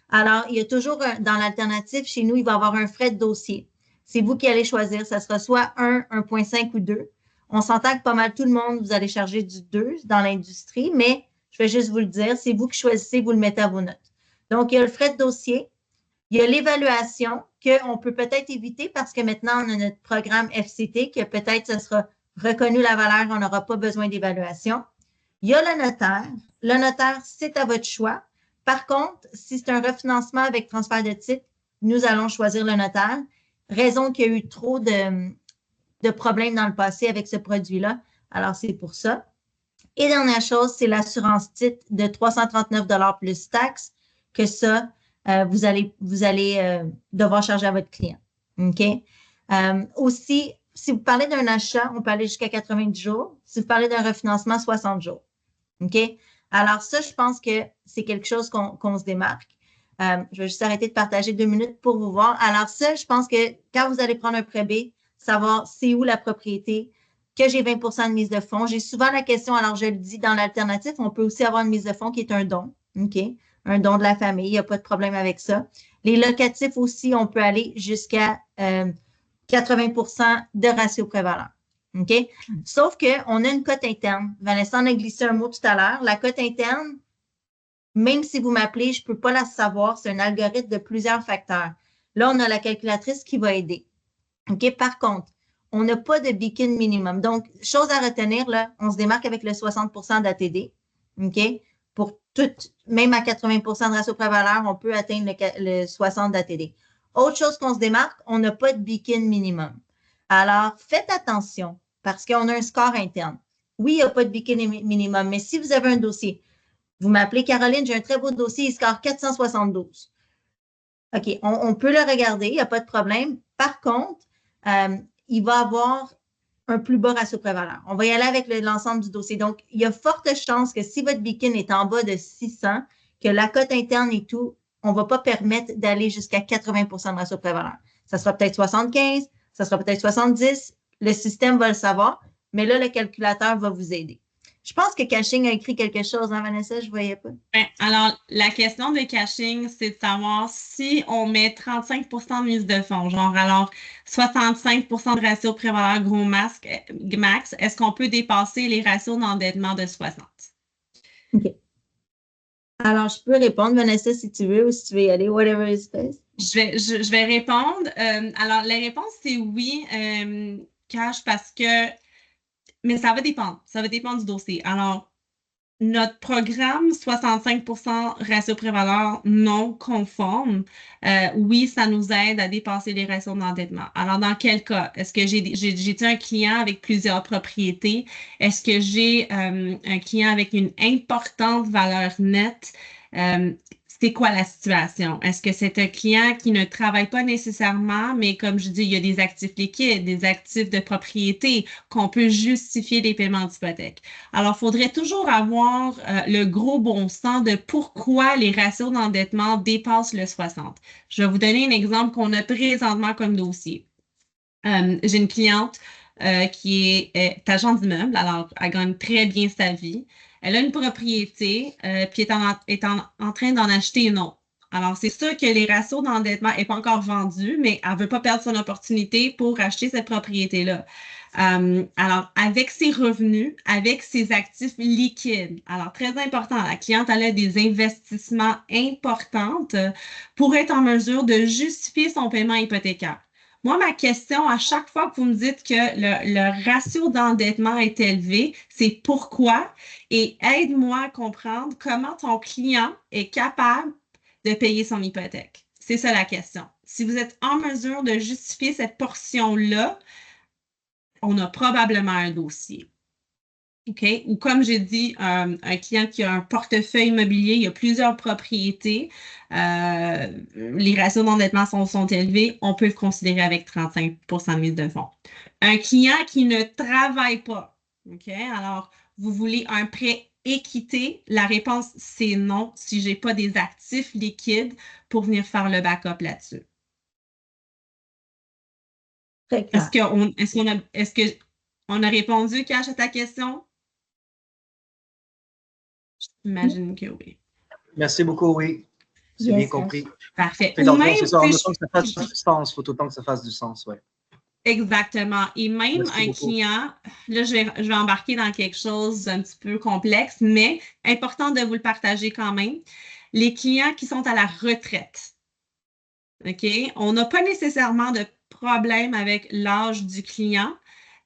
alors, il y a toujours dans l'alternative, chez nous, il va y avoir un frais de dossier. C'est vous qui allez choisir. Ça sera soit 1, 1,5 ou 2. On s'entend que pas mal tout le monde, vous allez charger du 2 dans l'industrie, mais je vais juste vous le dire, c'est vous qui choisissez, vous le mettez à vos notes. Donc, il y a le frais de dossier. Il y a l'évaluation qu'on peut peut-être éviter parce que maintenant, on a notre programme FCT que peut-être ce sera reconnu la valeur, on n'aura pas besoin d'évaluation. Il y a le notaire. Le notaire, c'est à votre choix. Par contre, si c'est un refinancement avec transfert de titre, nous allons choisir le notaire. Raison qu'il y a eu trop de problèmes dans le passé avec ce produit-là. Alors, c'est pour ça. Et dernière chose, c'est l'assurance titre de 339 $ plus taxes, que ça, vous allez devoir charger à votre client. OK? Aussi, si vous parlez d'un achat, on peut aller jusqu'à 90 jours. Si vous parlez d'un refinancement, 60 jours. OK? Alors ça, je pense que c'est quelque chose qu'on se démarque. Je vais juste arrêter de partager 2 minutes pour vous voir. Alors ça, je pense que quand vous allez prendre un prêt B, savoir c'est où la propriété, que j'ai 20 % de mise de fonds. J'ai souvent la question, alors je le dis dans l'alternative, on peut aussi avoir une mise de fonds qui est un don. OK? Un don de la famille, il n'y a pas de problème avec ça. Les locatifs aussi, on peut aller jusqu'à 80 % de ratio pré-valeur. OK? Sauf qu'on a une cote interne. Vanessa en a glissé un mot tout à l'heure. La cote interne, même si vous m'appelez, je ne peux pas la savoir. C'est un algorithme de plusieurs facteurs. Là, on a la calculatrice qui va aider. OK? Par contre, on n'a pas de beacon minimum. Donc, chose à retenir, là, on se démarque avec le 60 % d'ATD. OK? Pour tout, même à 80 % de ratio pré-valeur, on peut atteindre le 60 d'ATD. Autre chose qu'on se démarque, on n'a pas de beacon minimum. Alors, faites attention parce qu'on a un score interne. Oui, il n'y a pas de beacon minimum, mais si vous avez un dossier, vous m'appelez Caroline, j'ai un très beau dossier, il score 472. OK, on peut le regarder, il n'y a pas de problème. Par contre, il va avoir un plus bas ratio pré-valeur. On va y aller avec l'ensemble du dossier. Donc, il y a forte chance que si votre beacon est en bas de 600, que la cote interne et tout, on ne va pas permettre d'aller jusqu'à 80 % de ratio pré-valeur. Ça sera peut-être 75, ça sera peut-être 70. Le système va le savoir, mais là, le calculateur va vous aider. Je pense que Caching a écrit quelque chose, hein, Vanessa? Je ne voyais pas. Bien, alors, la question de Caching, c'est de savoir si on met 35 % de mise de fonds, genre alors 65 % de ratio pré-valeur gros max, est-ce qu'on peut dépasser les ratios d'endettement de 60? OK. Alors, je peux répondre, Vanessa, si tu veux, ou si tu veux y aller, whatever is best. Je vais répondre. Alors, la réponse, c'est oui, Cash, parce que, mais ça va dépendre. Ça va dépendre du dossier. Alors, notre programme 65 % ratio pré-valeur non conforme, oui, ça nous aide à dépasser les ratios d'endettement. Alors, dans quel cas? Est-ce que j'ai un client avec plusieurs propriétés? Est-ce que j'ai un client avec une importante valeur nette? C'est quoi la situation? Est-ce que c'est un client qui ne travaille pas nécessairement, mais comme je dis, il y a des actifs liquides, des actifs de propriété qu'on peut justifier les paiements d'hypothèque? Alors, il faudrait toujours avoir le gros bon sens de pourquoi les ratios d'endettement dépassent le 60. Je vais vous donner un exemple qu'on a présentement comme dossier. J'ai une cliente qui est agent d'immeuble, alors elle gagne très bien sa vie. Elle a une propriété, puis est en train d'en acheter une autre. Alors, c'est sûr que les ratios d'endettement n'est pas encore vendu, mais elle ne veut pas perdre son opportunité pour acheter cette propriété-là. Alors, avec ses revenus, avec ses actifs liquides, alors très important, la cliente elle a des investissements importants pour être en mesure de justifier son paiement hypothécaire. Moi, ma question, à chaque fois que vous me dites que le ratio d'endettement est élevé, c'est pourquoi et aide-moi à comprendre comment ton client est capable de payer son hypothèque. C'est ça la question. Si vous êtes en mesure de justifier cette portion-là, on a probablement un dossier. OK? Ou comme j'ai dit, un client qui a un portefeuille immobilier, il y a plusieurs propriétés, les ratios d'endettement sont élevés, on peut le considérer avec 35 % de mise de fonds. Un client qui ne travaille pas, OK? Alors, vous voulez un prêt équité? La réponse, c'est non si je n'ai pas des actifs liquides pour venir faire le backup là-dessus. Est-ce qu'on a répondu, Cash, à ta question? J'imagine que oui. Merci beaucoup, oui. J'ai bien compris. Parfait. Donc, c'est ça, en autant que ça fasse du sens, il faut autant que ça fasse du sens, oui. Exactement. Et même un client, là, je vais embarquer dans quelque chose d'un petit peu complexe, mais important de vous le partager quand même. Les clients qui sont à la retraite, OK? On n'a pas nécessairement de problème avec l'âge du client,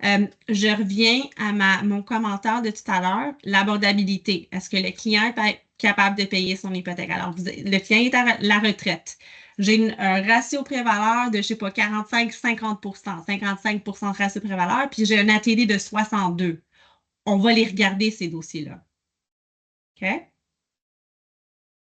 Je reviens à mon commentaire de tout à l'heure, l'abordabilité. Est-ce que le client est capable de payer son hypothèque? Alors, le client est à la retraite. J'ai un ratio pré-valeur de, je ne sais pas, 45-50 55 de ratio pré-valeur, puis j'ai un ATD de 62. On va les regarder, ces dossiers-là. OK?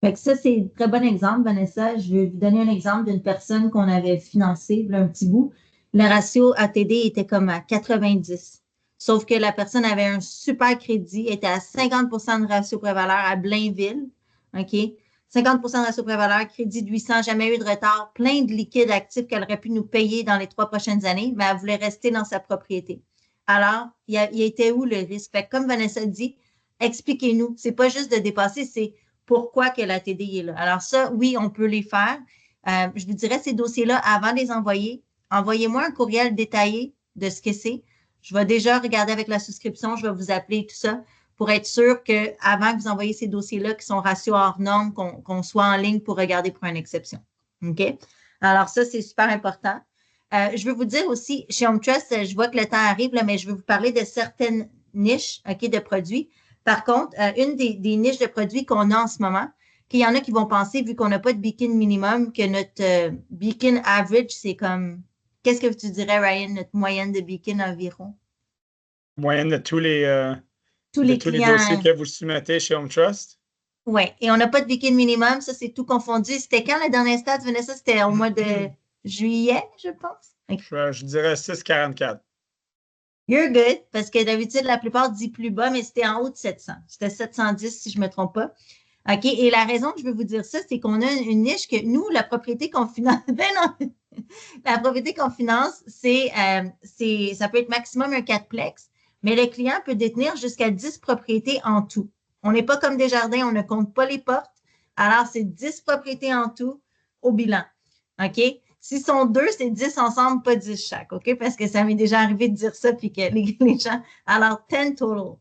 Fait que ça, c'est un très bon exemple, Vanessa. Je vais vous donner un exemple d'une personne qu'on avait financée un petit bout. Le ratio ATD était comme à 90. Sauf que la personne avait un super crédit, était à 50 de ratio pré-valeur à Blainville. OK? 50 de ratio pré-valeur, crédit de 800, jamais eu de retard, plein de liquides actifs qu'elle aurait pu nous payer dans les 3 prochaines années, mais elle voulait rester dans sa propriété. Alors, il était où le risque? Fait que comme Vanessa dit, expliquez-nous. C'est pas juste de dépasser, c'est pourquoi que l'ATD est là. Alors ça, oui, on peut les faire. Je vous dirais, ces dossiers-là, avant de les envoyer, envoyez-moi un courriel détaillé de ce que c'est. Je vais déjà regarder avec la souscription, je vais vous appeler tout ça pour être sûr qu'avant que vous envoyiez ces dossiers-là qui sont ratios hors normes, qu'on soit en ligne pour regarder pour une exception. OK? Alors ça, c'est super important. Je veux vous dire aussi, chez Home Trust, je vois que le temps arrive, là, mais je veux vous parler de certaines niches, OK, de produits. Par contre, une des niches de produits qu'on a en ce moment, qu'il y en a qui vont penser, vu qu'on n'a pas de beacon minimum, que notre beacon average, c'est comme, qu'est-ce que tu dirais, Ryan, notre moyenne de beacon environ? Moyenne de tous les clients. dossiers que vous soumettez chez Home Trust? Oui, et on n'a pas de beacon minimum, ça, c'est tout confondu. C'était quand la dernière stat, Vanessa? C'était au mois de juillet, je pense. Je dirais 6,44. You're good, parce que d'habitude, la plupart dit plus bas, mais c'était en haut de 700. C'était 710, si je ne me trompe pas. OK, et la raison que je veux vous dire ça, c'est qu'on a une niche que nous, la propriété qu'on finance, la propriété qu'on finance, ça peut être maximum un 4plex, mais le client peut détenir jusqu'à 10 propriétés en tout. On n'est pas comme Desjardins, on ne compte pas les portes. Alors, c'est 10 propriétés en tout au bilan. OK? S'ils sont 2, c'est 10 ensemble, pas 10 chaque, OK? Parce que ça m'est déjà arrivé de dire ça, puis que les gens... Alors, 10 total.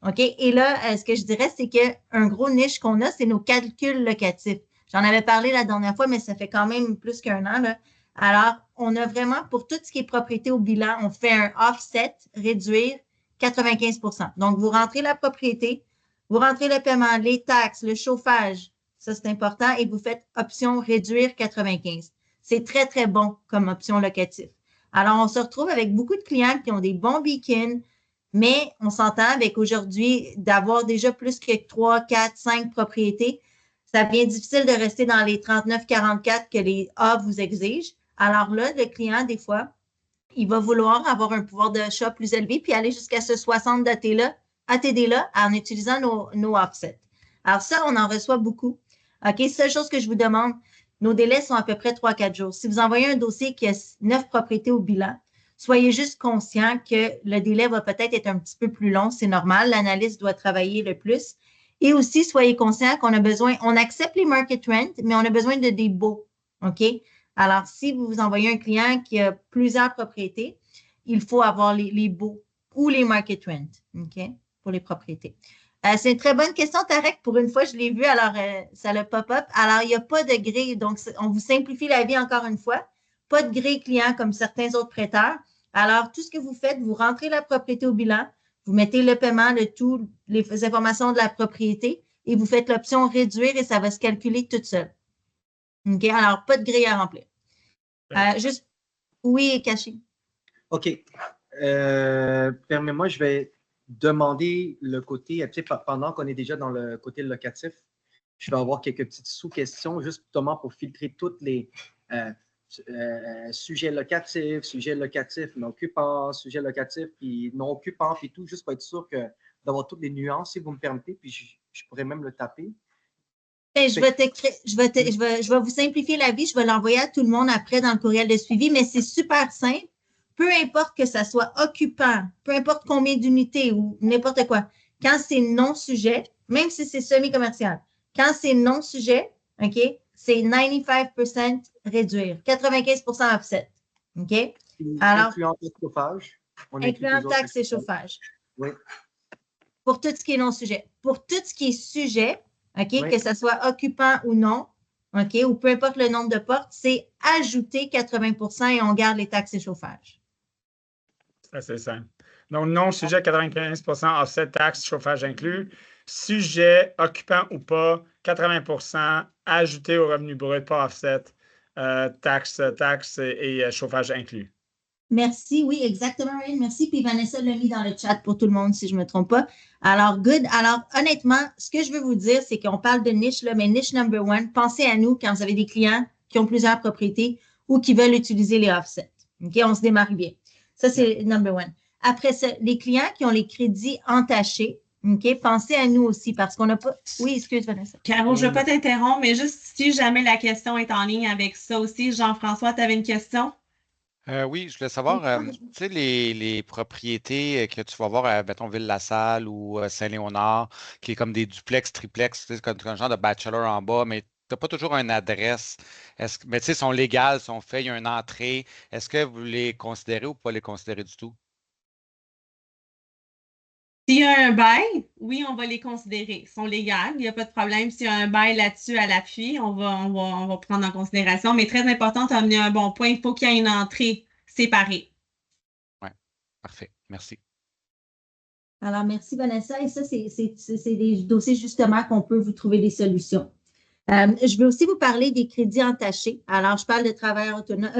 OK? Et là, ce que je dirais, c'est qu'un gros niche qu'on a, c'est nos calculs locatifs. J'en avais parlé la dernière fois, mais ça fait quand même plus qu'un an, là. Alors, on a vraiment, pour tout ce qui est propriété au bilan, on fait un offset, réduire 95 %. Donc, vous rentrez la propriété, vous rentrez le paiement, les taxes, le chauffage, ça c'est important, et vous faites option réduire 95. C'est très, très bon comme option locative. Alors, on se retrouve avec beaucoup de clients qui ont des bons beacons, mais on s'entend avec aujourd'hui d'avoir déjà plus que 3, 4, 5 propriétés. Ça devient difficile de rester dans les 39-44 que les A vous exigent. Alors là, le client, des fois, il va vouloir avoir un pouvoir d'achat plus élevé puis aller jusqu'à ce 60 ATD-là en utilisant nos offsets. Alors ça, on en reçoit beaucoup. OK, seule chose que je vous demande, nos délais sont à peu près 3-4 jours. Si vous envoyez un dossier qui a 9 propriétés au bilan, soyez juste conscient que le délai va peut-être être un petit peu plus long. C'est normal. L'analyste doit travailler le plus. Et aussi, soyez conscient qu'on a besoin, on accepte les market rent, mais on a besoin de des baux. OK? Alors, si vous envoyez un client qui a plusieurs propriétés, il faut avoir les baux ou les market rent, OK? Pour les propriétés. C'est une très bonne question, Tarek. Pour une fois, je l'ai vu, alors ça le pop-up. Alors, il n'y a pas de grille, donc on vous simplifie la vie encore une fois. Pas de grille client comme certains autres prêteurs. Alors, tout ce que vous faites, vous rentrez la propriété au bilan, vous mettez le paiement, les informations de la propriété et vous faites l'option réduire et ça va se calculer toute seule. OK? Alors, pas de grille à remplir. Juste, oui, Caché. OK. Permets-moi, je vais demander le côté, tu sais, pendant qu'on est déjà dans le côté locatif, je vais avoir quelques petites sous-questions, justement pour filtrer toutes les sujets locatifs non occupants, sujets locatifs puis non occupants, puis tout, juste pour être sûr d'avoir toutes les nuances, si vous me permettez, puis je pourrais même le taper. Je vais vous simplifier la vie, je vais l'envoyer à tout le monde après dans le courriel de suivi, mais c'est super simple. Peu importe que ça soit occupant, peu importe combien d'unités ou n'importe quoi, quand c'est non-sujet, même si c'est semi-commercial, quand c'est non-sujet, OK, c'est 95% réduire, 95% offset. OK? Alors, incluant taxe et chauffage. Incluant taxe et chauffage. Oui. Pour tout ce qui est non-sujet. Pour tout ce qui est sujet, OK, oui. Que ce soit occupant ou non, OK, ou peu importe le nombre de portes, c'est ajouter 80% et on garde les taxes et chauffage. C'est assez simple. Donc, non, sujet 95% offset taxe, chauffage inclus. Sujet occupant ou pas, 80% ajouté au revenu brut, pas offset, taxe et chauffage inclus. Merci, oui, exactement, Ryan. Merci. Puis Vanessa l'a mis dans le chat pour tout le monde, si je ne me trompe pas. Alors, good. Alors, honnêtement, ce que je veux vous dire, c'est qu'on parle de niche, là, mais niche number one, pensez à nous quand vous avez des clients qui ont plusieurs propriétés ou qui veulent utiliser les offsets. OK? On se démarque bien. Ça, c'est number one. Après ça, les clients qui ont les crédits entachés, OK? Pensez à nous aussi parce qu'on n'a pas. Oui, excuse, Vanessa. Caro, je ne veux pas t'interrompre, mais juste si jamais la question est en ligne avec ça aussi, Jean-François, tu avais une question? Oui, je voulais savoir, tu sais, les propriétés que tu vas voir à, mettons, Ville-la-Salle ou Saint-Léonard, qui est comme des duplex, triplex, tu sais, comme un genre de bachelor en bas, mais tu n'as pas toujours une adresse. Mais tu sais, sont légales, sont faits, il y a une entrée. Est-ce que vous les considérez ou pas les considérez du tout? S'il y a un bail, oui, on va les considérer. Ils sont légales, il n'y a pas de problème. S'il y a un bail là-dessus à l'appui, on va prendre en considération. Mais très important, tu as amené un bon point, il faut qu'il y ait une entrée séparée. Oui, parfait. Merci. Alors, merci, Vanessa. Et ça, c'est des dossiers justement qu'on peut vous trouver des solutions. Je veux aussi vous parler des crédits entachés. Alors, je parle de travailleurs autonomes.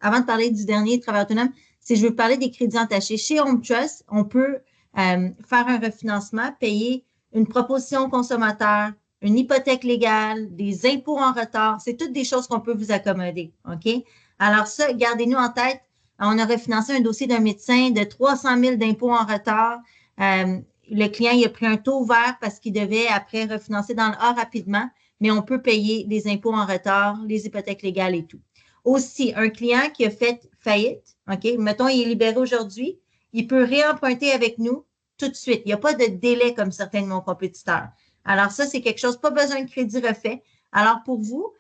Avant de parler du dernier travailleur autonome, je veux parler des crédits entachés. Chez Home Trust, on peut faire un refinancement, payer une proposition au consommateur, une hypothèque légale, des impôts en retard. C'est toutes des choses qu'on peut vous accommoder. OK? Alors ça, gardez-nous en tête. On a refinancé un dossier d'un médecin de 300 000 d'impôts en retard. Le client, il a pris un taux vert parce qu'il devait après refinancer dans le A rapidement, mais on peut payer les impôts en retard, les hypothèques légales et tout. Aussi, un client qui a fait faillite, OK, mettons, il est libéré aujourd'hui, il peut réemprunter avec nous tout de suite. Il n'y a pas de délai comme certains de nos compétiteurs. Alors ça, c'est quelque chose, pas besoin de crédit refait. Alors pour vous,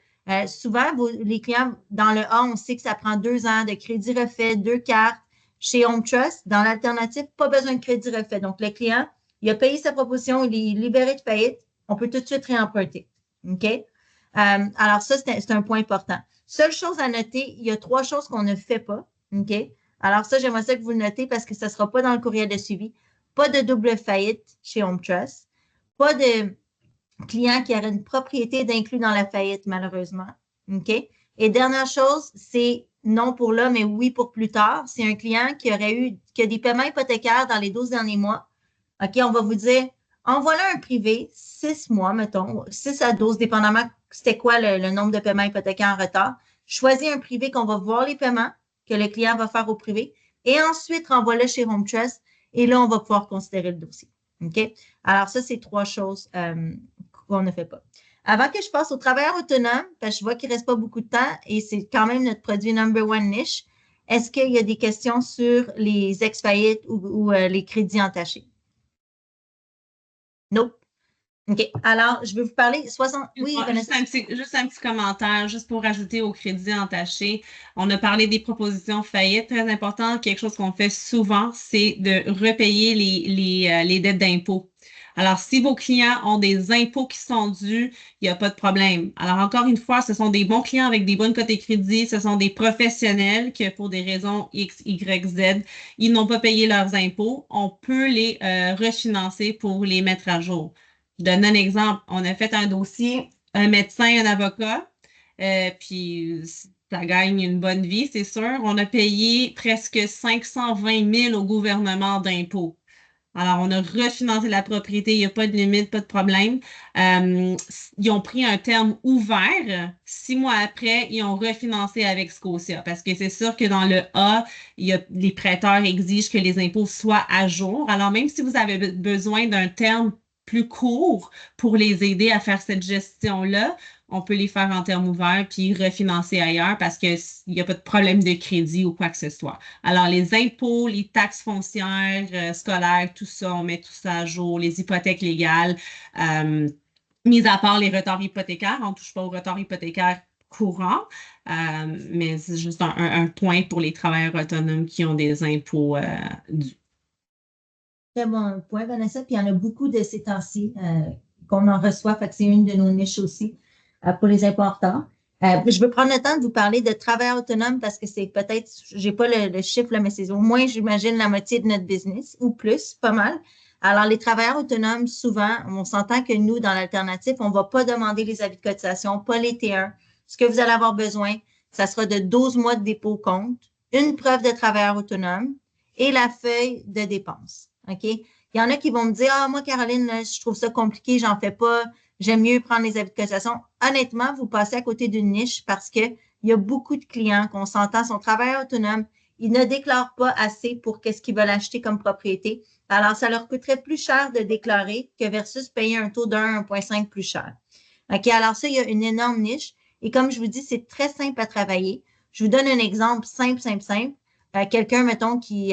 souvent, les clients, dans le A, on sait que ça prend 2 ans de crédit refait, 2 cartes. Chez Home Trust, dans l'alternative, pas besoin de crédit refait. Donc, le client, il a payé sa proposition, il est libéré de faillite, on peut tout de suite réemprunter. OK? Alors, ça, c'est un point important. Seule chose à noter, il y a 3 choses qu'on ne fait pas. OK? Alors, ça, j'aimerais ça que vous le notez parce que ça ne sera pas dans le courriel de suivi. Pas de double faillite chez Home Trust. Pas de client qui aurait une propriété d'inclus dans la faillite, malheureusement. OK? Et dernière chose, c'est non pour là, mais oui pour plus tard. C'est un client qui a des paiements hypothécaires dans les 12 derniers mois. OK, on va vous dire, envoie-le un privé, 6 mois, mettons, 6 à 12, dépendamment c'était quoi le nombre de paiements hypothécaires en retard. Choisis un privé qu'on va voir les paiements que le client va faire au privé et ensuite renvoie-le chez Home Trust et là, on va pouvoir considérer le dossier. OK? Alors, ça, c'est 3 choses qu'on ne fait pas. Avant que je passe aux travailleurs autonomes, parce que je vois qu'il ne reste pas beaucoup de temps et c'est quand même notre produit number one niche, est-ce qu'il y a des questions sur les ex-faillites ou les crédits entachés? Non. OK. Alors, je vais vous parler 60. Oui, Vanessa. Juste un petit commentaire, juste pour ajouter au crédit entaché. On a parlé des propositions faillites. Très important, quelque chose qu'on fait souvent, c'est de repayer les dettes d'impôt. Alors, si vos clients ont des impôts qui sont dus, il n'y a pas de problème. Alors, encore une fois, ce sont des bons clients avec des bonnes cotes de crédit. Ce sont des professionnels que, pour des raisons X, Y, Z, ils n'ont pas payé leurs impôts. On peut les refinancer pour les mettre à jour. Je donne un exemple. On a fait un dossier, un médecin, un avocat, puis ça gagne une bonne vie, c'est sûr. On a payé presque 520 000 au gouvernement d'impôts. Alors, on a refinancé la propriété, il n'y a pas de limite, pas de problème. Ils ont pris un terme ouvert. 6 mois après, ils ont refinancé avec Scotia parce que c'est sûr que dans le A, les prêteurs exigent que les impôts soient à jour. Alors, même si vous avez besoin d'un terme plus court pour les aider à faire cette gestion-là, on peut les faire en termes ouverts puis refinancer ailleurs parce qu'il n'y a pas de problème de crédit ou quoi que ce soit. Alors, les impôts, les taxes foncières, scolaires, tout ça, on met tout ça à jour, les hypothèques légales, mis à part les retards hypothécaires, on ne touche pas aux retards hypothécaires courants, mais c'est juste un point pour les travailleurs autonomes qui ont des impôts dus. Très bon point, Vanessa. Puis il y en a beaucoup de ces temps-ci qu'on en reçoit. Fait que c'est une de nos niches aussi pour les impôts en retard. Je veux prendre le temps de vous parler de travailleurs autonomes parce que c'est peut-être, j'ai pas le chiffre, là, mais c'est au moins, j'imagine, la moitié de notre business ou plus, pas mal. Alors, les travailleurs autonomes, souvent, on s'entend que nous, dans l'alternative, on ne va pas demander les avis de cotisation, pas les T1. Ce que vous allez avoir besoin, ça sera de 12 mois de dépôt au compte, une preuve de travailleur autonome et la feuille de dépenses. OK? Il y en a qui vont me dire, ah, moi, Caroline, là, je trouve ça compliqué, j'en fais pas, j'aime mieux prendre les avis de cotisation. Honnêtement, vous passez à côté d'une niche parce qu'il y a beaucoup de clients qu'on s'entend, sont travailleurs autonomes, ils ne déclarent pas assez pour qu'est-ce qu'ils veulent acheter comme propriété. Alors, ça leur coûterait plus cher de déclarer que versus payer un taux de 1,5 plus cher. OK, alors ça, il y a une énorme niche. Et comme je vous dis, c'est très simple à travailler. Je vous donne un exemple simple. Quelqu'un, mettons, qui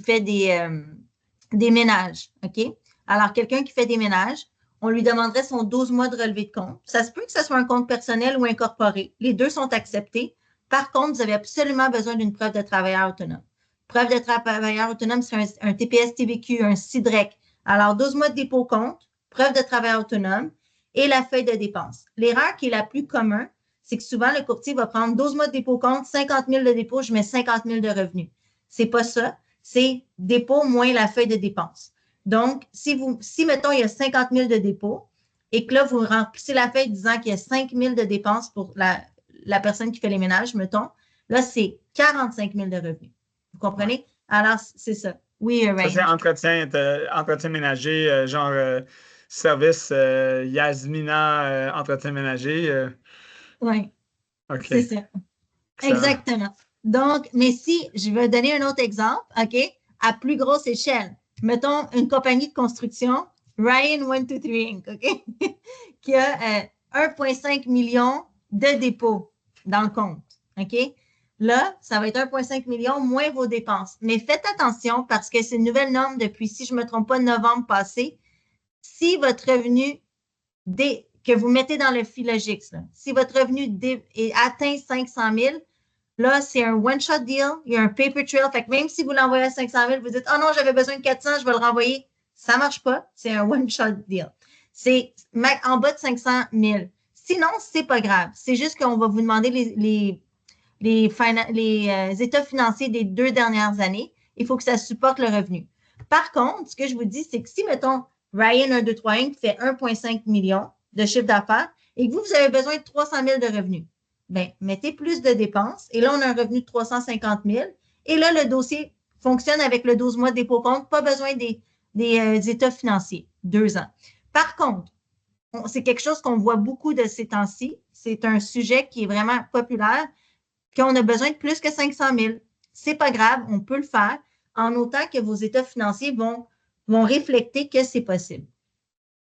fait des ménages. OK? Alors, quelqu'un qui fait des ménages, on lui demanderait son 12 mois de relevé de compte. Ça se peut que ce soit un compte personnel ou incorporé. Les deux sont acceptés. Par contre, vous avez absolument besoin d'une preuve de travailleur autonome. Preuve de travailleur autonome, c'est un TPS-TVQ, un CIDREC. Alors, 12 mois de dépôt au compte, preuve de travailleur autonome et la feuille de dépenses. L'erreur qui est la plus commune, c'est que souvent, le courtier va prendre 12 mois de dépôt au compte, 50 000 de dépôt, je mets 50 000 de revenus. C'est pas ça. C'est dépôt moins la feuille de dépenses. Donc, si mettons, il y a 50 000 de dépôt et que là, vous remplissez la feuille disant qu'il y a 5 000 de dépenses pour la personne qui fait les ménages, mettons, là, c'est 45 000 de revenus. Vous comprenez? Ouais. Alors, c'est ça. Oui, Ça, c'est entretien ménager, genre service Yasmina entretien ménager. Oui. OK. C'est ça. Excellent. Exactement. Donc, mais si je vais donner un autre exemple, OK, à plus grosse échelle, mettons une compagnie de construction, Ryan 123 Inc., OK, qui a 1,5 million de dépôts dans le compte, OK? Là, ça va être 1,5 million moins vos dépenses. Mais faites attention parce que c'est une nouvelle norme depuis, si je ne me trompe pas, novembre passé. Si votre revenu que vous mettez dans le Philogix, là, si votre revenu atteint 500 000, là, c'est un one-shot deal, il y a un paper trail. Fait que même si vous l'envoyez à 500 000, vous dites, oh non, j'avais besoin de 400, je vais le renvoyer. Ça ne marche pas. C'est un one-shot deal. C'est en bas de 500 000. Sinon, ce n'est pas grave. C'est juste qu'on va vous demander les états financiers des 2 dernières années. Il faut que ça supporte le revenu. Par contre, ce que je vous dis, c'est que si, mettons, Ryan 123 Inc. fait 1,5 million de chiffre d'affaires et que vous avez besoin de 300 000 de revenus, bien, mettez plus de dépenses et là, on a un revenu de 350 000 et là, le dossier fonctionne avec le 12 mois de dépôt compte, pas besoin des états financiers, 2 ans. Par contre, c'est quelque chose qu'on voit beaucoup de ces temps-ci. C'est un sujet qui est vraiment populaire, qu'on a besoin de plus que 500 000. C'est pas grave, on peut le faire en autant que vos états financiers vont refléter que c'est possible.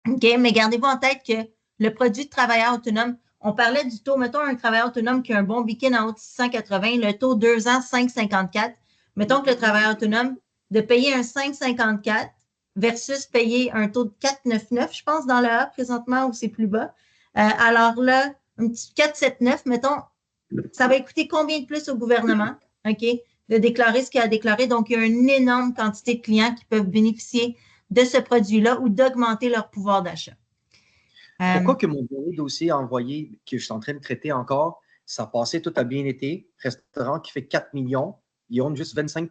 OK? Mais gardez-vous en tête que le produit de travailleur autonome, on parlait du taux, mettons un travailleur autonome qui a un bon week-end en haut de 680, le taux 2 ans, 5,54. Mettons que le travailleur autonome, de payer un 5,54 versus payer un taux de 4,99, je pense, dans le A présentement où c'est plus bas. Alors là, un petit 4,79, mettons, ça va coûter combien de plus au gouvernement, OK, de déclarer ce qu'il a déclaré. Donc, il y a une énorme quantité de clients qui peuvent bénéficier de ce produit-là ou d'augmenter leur pouvoir d'achat. Pourquoi que mon dernier dossier envoyé, que je suis en train de traiter encore, ça passait, tout a bien été. Restaurant qui fait 4 millions, ils ont juste 25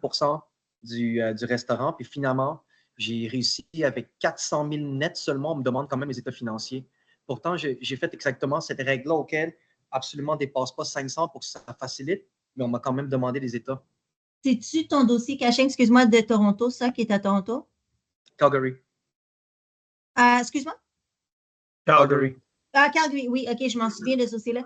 du restaurant. Puis finalement, j'ai réussi avec 400 000 nets seulement. On me demande quand même les états financiers. Pourtant, j'ai fait exactement cette règle-là auquel absolument ne dépasse pas 500 pour que ça facilite, mais on m'a quand même demandé les états. C'est-tu ton dossier Caching, excuse-moi, de Toronto, ça, qui est à Toronto? Calgary. Excuse-moi? Calgary. Calgary, oui, OK, je m'en souviens de ce dossier-là.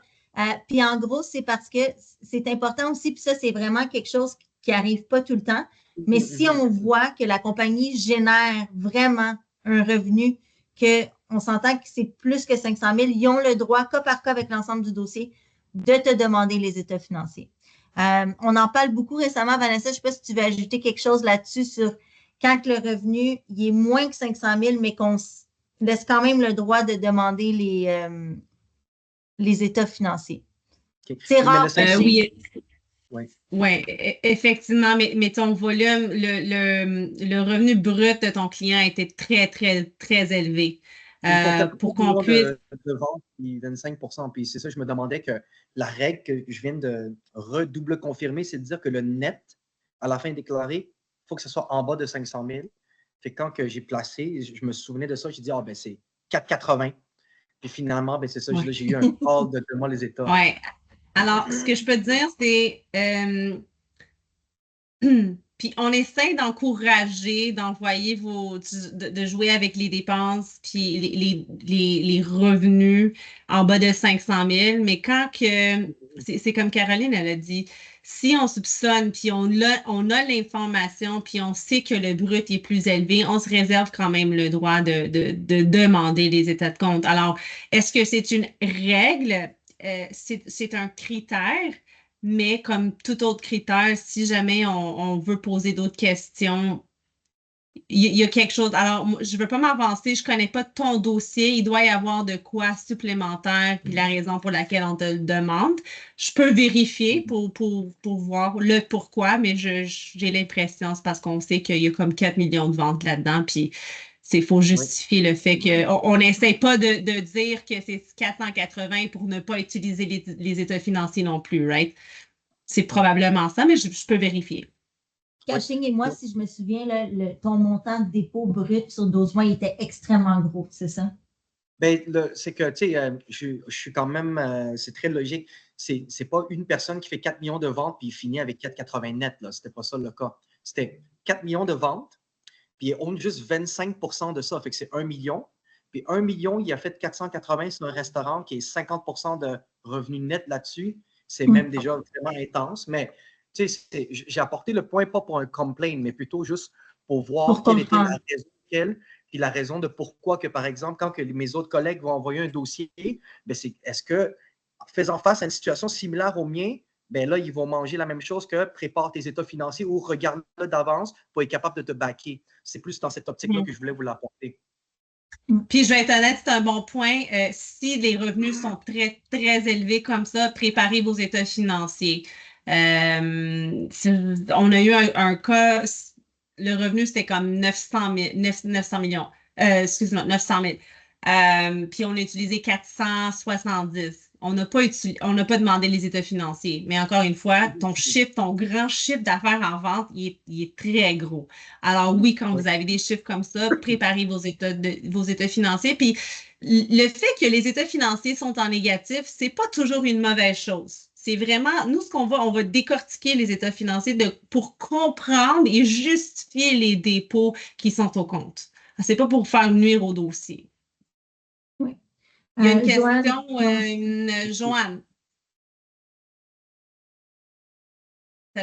Puis en gros, c'est parce que c'est important aussi, puis ça, c'est vraiment quelque chose qui n'arrive pas tout le temps. Mais si on voit que la compagnie génère vraiment un revenu, qu'on s'entend que c'est plus que 500 000, ils ont le droit, cas par cas avec l'ensemble du dossier, de te demander les états financiers. On en parle beaucoup récemment, Vanessa, je ne sais pas si tu veux ajouter quelque chose là-dessus sur quand le revenu il est moins que 500 000, mais qu'on laisse quand même le droit de demander les états financiers. Okay. C'est rare. Oui, effectivement, mais ton volume, le revenu brut de ton client était très, très, très élevé. pour qu'on puisse... De vente, puis 25%. Puis c'est ça, je me demandais que la règle que je viens de redouble confirmer, c'est de dire que le net, à la fin déclaré, il faut que ce soit en bas de 500 000. Fait que quand que j'ai placé, je me souvenais de ça, j'ai dit, ben c'est 4,80. Puis finalement, ben c'est ça, j'ai eu un call de moi les États. Oui. Alors, ce que je peux te dire, c'est... puis on essaie d'encourager, d'envoyer de jouer avec les dépenses puis les revenus en bas de 500 000. Mais quand que, c'est comme Caroline, elle a dit, si on soupçonne puis on a l'information puis on sait que le brut est plus élevé, on se réserve quand même le droit de demander les états de compte. Alors, est-ce que c'est une règle? C'est un critère? Mais comme tout autre critère, si jamais on veut poser d'autres questions, il y a quelque chose. Alors, je ne veux pas m'avancer, je ne connais pas ton dossier. Il doit y avoir de quoi supplémentaire, puis la raison pour laquelle on te le demande. Je peux vérifier pour voir le pourquoi, mais j'ai l'impression, c'est parce qu'on sait qu'il y a comme 4 millions de ventes là-dedans, puis il faut justifier le fait qu'on n'essaie pas de dire que c'est 480 pour ne pas utiliser les états financiers non plus, right? C'est probablement ça, mais je peux vérifier. Caching et moi, si je me souviens, ton montant de dépôt brut sur 12 mois était extrêmement gros, c'est ça? Bien, c'est que, tu sais, je suis quand même, c'est très logique. C'est pas une personne qui fait 4 millions de ventes puis il finit avec 4,80 net, là. C'était pas ça le cas. C'était 4 millions de ventes, puis on a juste 25% de ça, fait que c'est 1 million. Puis 1 million, il a fait 480 sur un restaurant qui est 50% de revenus nets là-dessus. C'est même déjà vraiment intense, mais tu sais, j'ai apporté le point pas pour un complaint, mais plutôt juste pour voir quelle était la raison puis la raison de pourquoi que, par exemple, quand que mes autres collègues vont envoyer un dossier, ben est-ce que, faisant face à une situation similaire au mien, ben là, ils vont manger la même chose que prépare tes états financiers ou regarde-le d'avance pour être capable de te backer. C'est plus dans cette optique-là que je voulais vous l'apporter. Puis, je vais être honnête, c'est un bon point. Si les revenus sont très, très élevés comme ça, préparez vos états financiers. On a eu un cas, le revenu, c'était comme 900 millions. Excuse-moi, 900 000. Puis, on a utilisé 470. On n'a pas demandé les états financiers. Mais encore une fois, ton grand chiffre d'affaires en vente, il est très gros. Alors oui, quand vous avez des chiffres comme ça, préparez vos états financiers. Puis le fait que les états financiers sont en négatif, c'est pas toujours une mauvaise chose. C'est vraiment, nous, on va décortiquer les états financiers pour comprendre et justifier les dépôts qui sont au compte. C'est pas pour faire nuire au dossier. Oui. Il y a une question, Joanne. Tu as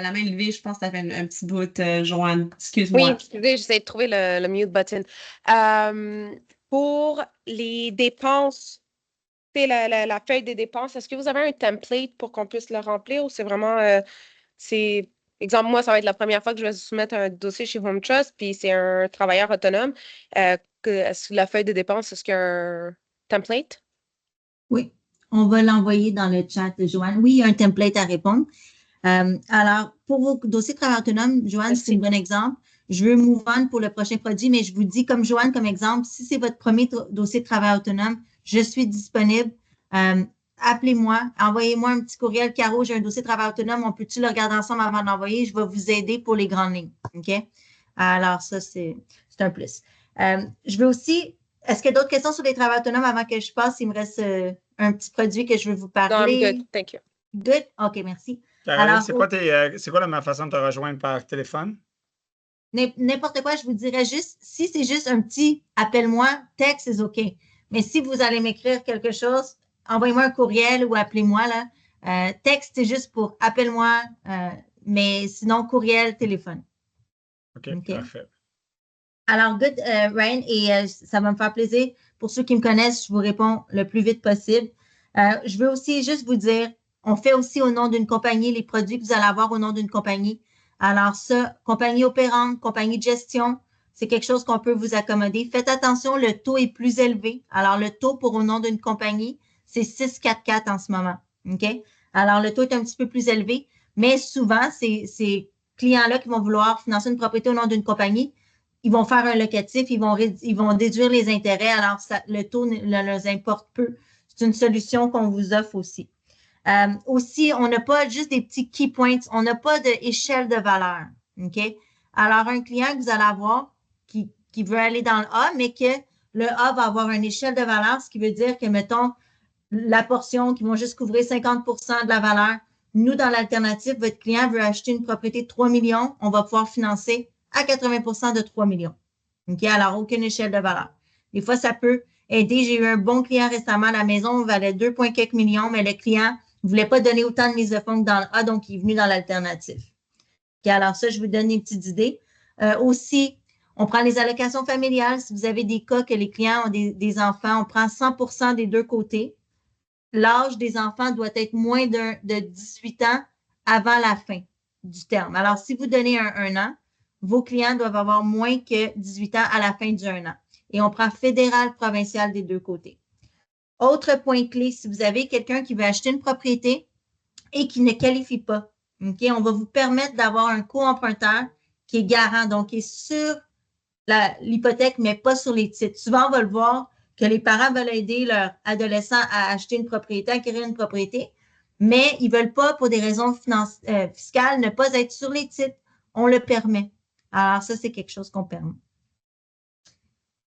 la main levée, je pense que ça fait un petit bout, Joanne. Excuse-moi. Oui, excusez, j'essaie de trouver le mute button. Pour les dépenses, la feuille des dépenses, est-ce que vous avez un template pour qu'on puisse le remplir ou c'est vraiment, exemple, moi, ça va être la première fois que je vais soumettre un dossier chez Home Trust, puis c'est un travailleur autonome. Est-ce que la feuille de dépenses, est-ce qu'il y a un template? Oui, on va l'envoyer dans le chat de Joanne. Oui, il y a un template à répondre. Alors, pour vos dossiers de travail autonome, Joanne, c'est un bon exemple. Je veux move on pour le prochain produit, mais je vous dis comme Joanne, comme exemple, si c'est votre premier dossier de travail autonome, je suis disponible. Appelez-moi, envoyez-moi un petit courriel. Caro, j'ai un dossier de travail autonome, on peut-tu le regarder ensemble avant d'envoyer? Je vais vous aider pour les grandes lignes. OK? Alors, ça, c'est un plus. Je veux aussi, est-ce qu'il y a d'autres questions sur les travailleurs autonomes avant que je passe? Il me reste un petit produit que je veux vous parler. Non, I'm good. Thank you. Good? OK, merci. Caroline, c'est quoi ma façon de te rejoindre par téléphone? N'importe quoi, je vous dirais juste, si c'est juste un petit appelle-moi, texte, c'est OK. Mais si vous allez m'écrire quelque chose, envoyez-moi un courriel ou appelez-moi. Là. Texte, c'est juste pour appelle-moi, mais sinon, courriel, téléphone. OK, parfait. Alors, good, Ryan, et ça va me faire plaisir. Pour ceux qui me connaissent, je vous réponds le plus vite possible. Je veux aussi juste vous dire, on fait aussi au nom d'une compagnie les produits que vous allez avoir au nom d'une compagnie. Alors ça, compagnie opérante, compagnie de gestion, c'est quelque chose qu'on peut vous accommoder. Faites attention, le taux est plus élevé. Alors, le taux pour au nom d'une compagnie, c'est 6,44 en ce moment. OK? Alors, le taux est un petit peu plus élevé, mais souvent, ces clients-là qui vont vouloir financer une propriété au nom d'une compagnie, ils vont faire un locatif, ils vont déduire les intérêts, alors le taux ne leur importe peu. C'est une solution qu'on vous offre aussi. Aussi, on n'a pas juste des petits key points, on n'a pas d'échelle de valeur. OK? Alors, un client que vous allez avoir qui veut aller dans le A, mais que le A va avoir une échelle de valeur, ce qui veut dire que, mettons, la portion qui vont juste couvrir 50 de la valeur. Nous, dans l'alternative, votre client veut acheter une propriété de 3 millions, on va pouvoir financer à 80 de 3 millions. OK? Alors, aucune échelle de valeur. Des fois, ça peut aider. J'ai eu un bon client récemment, la maison valait 2, quelques millions, mais le client ne voulait pas donner autant de mise de fonds que dans le A, donc il est venu dans l'alternative. OK? Alors, ça, je vous donne une petite idée. Aussi, on prend les allocations familiales. Si vous avez des cas que les clients ont des enfants, on prend 100 des deux côtés. L'âge des enfants doit être moins de 18 ans avant la fin du terme. Alors, si vous donnez un an, vos clients doivent avoir moins que 18 ans à la fin du 1 an. Et on prend fédéral, provincial des deux côtés. Autre point clé, si vous avez quelqu'un qui veut acheter une propriété et qui ne qualifie pas, okay, on va vous permettre d'avoir un co-emprunteur qui est garant, donc qui est sur l'hypothèque, mais pas sur les titres. Souvent, on va le voir que les parents veulent aider leurs adolescents à acheter une propriété, à acquérir une propriété, mais ils ne veulent pas, pour des raisons fiscales, ne pas être sur les titres. On le permet. Alors, ça, c'est quelque chose qu'on permet.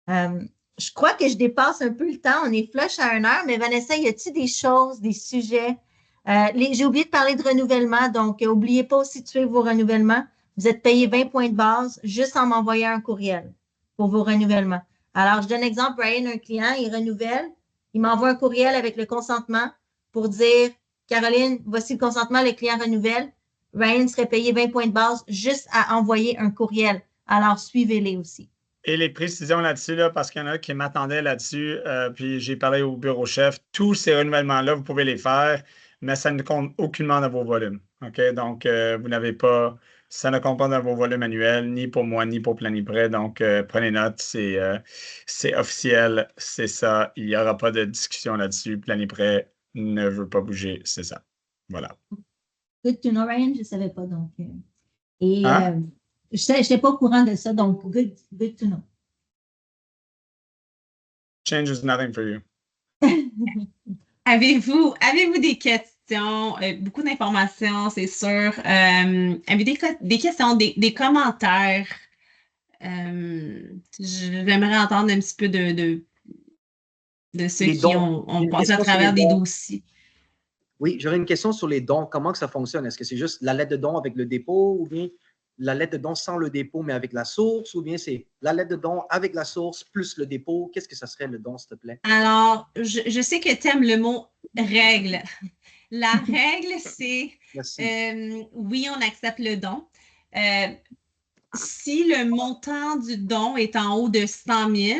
Je crois que je dépasse un peu le temps. On est flush à 1 heure, mais Vanessa, y a-t-il des choses, des sujets? J'ai oublié de parler de renouvellement, donc n'oubliez pas aussi de suivre vos renouvellements. Vous êtes payé 20 points de base juste en m'envoyant un courriel pour vos renouvellements. Alors, je donne exemple, Brian, un client, il renouvelle, il m'envoie un courriel avec le consentement pour dire, Caroline, voici le consentement, le client renouvelle. Ryan serait payé 20 points de base juste à envoyer un courriel. Alors, suivez-les aussi. Et les précisions là-dessus, là, parce qu'il y en a qui m'attendaient là-dessus, puis j'ai parlé au bureau chef, tous ces renouvellements-là, vous pouvez les faire, mais ça ne compte aucunement dans vos volumes. OK? Donc, vous n'avez pas, ça ne compte pas dans vos volumes annuels, ni pour moi, ni pour Planiprêt. Donc, prenez note, c'est officiel, c'est ça. Il n'y aura pas de discussion là-dessus. Planiprêt ne veut pas bouger, c'est ça. Voilà. Good to know, Ryan, je ne savais pas. Donc, je n'étais pas au courant de ça, donc good to know. Change is nothing for you. Avez-vous des questions? Beaucoup d'informations, c'est sûr. Avez-vous des questions, des commentaires? J'aimerais entendre un petit peu de ceux qui ont passé à travers des dossiers. Oui, j'aurais une question sur les dons. Comment que ça fonctionne? Est-ce que c'est juste la lettre de don avec le dépôt ou bien la lettre de don sans le dépôt mais avec la source ou bien c'est la lettre de don avec la source plus le dépôt? Qu'est-ce que ça serait le don, s'il te plaît? Alors, je sais que tu aimes le mot règle. La règle, c'est oui, on accepte le don. Si le montant du don est en haut de 100 000,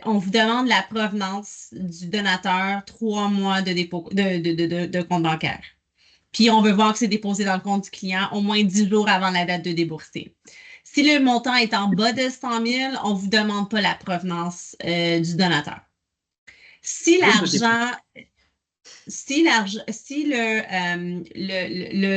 on vous demande la provenance du donateur 3 mois de dépôt de compte bancaire. Puis, on veut voir que c'est déposé dans le compte du client au moins 10 jours avant la date de débourser. Si le montant est en bas de 100 000, on ne vous demande pas la provenance du donateur. Si le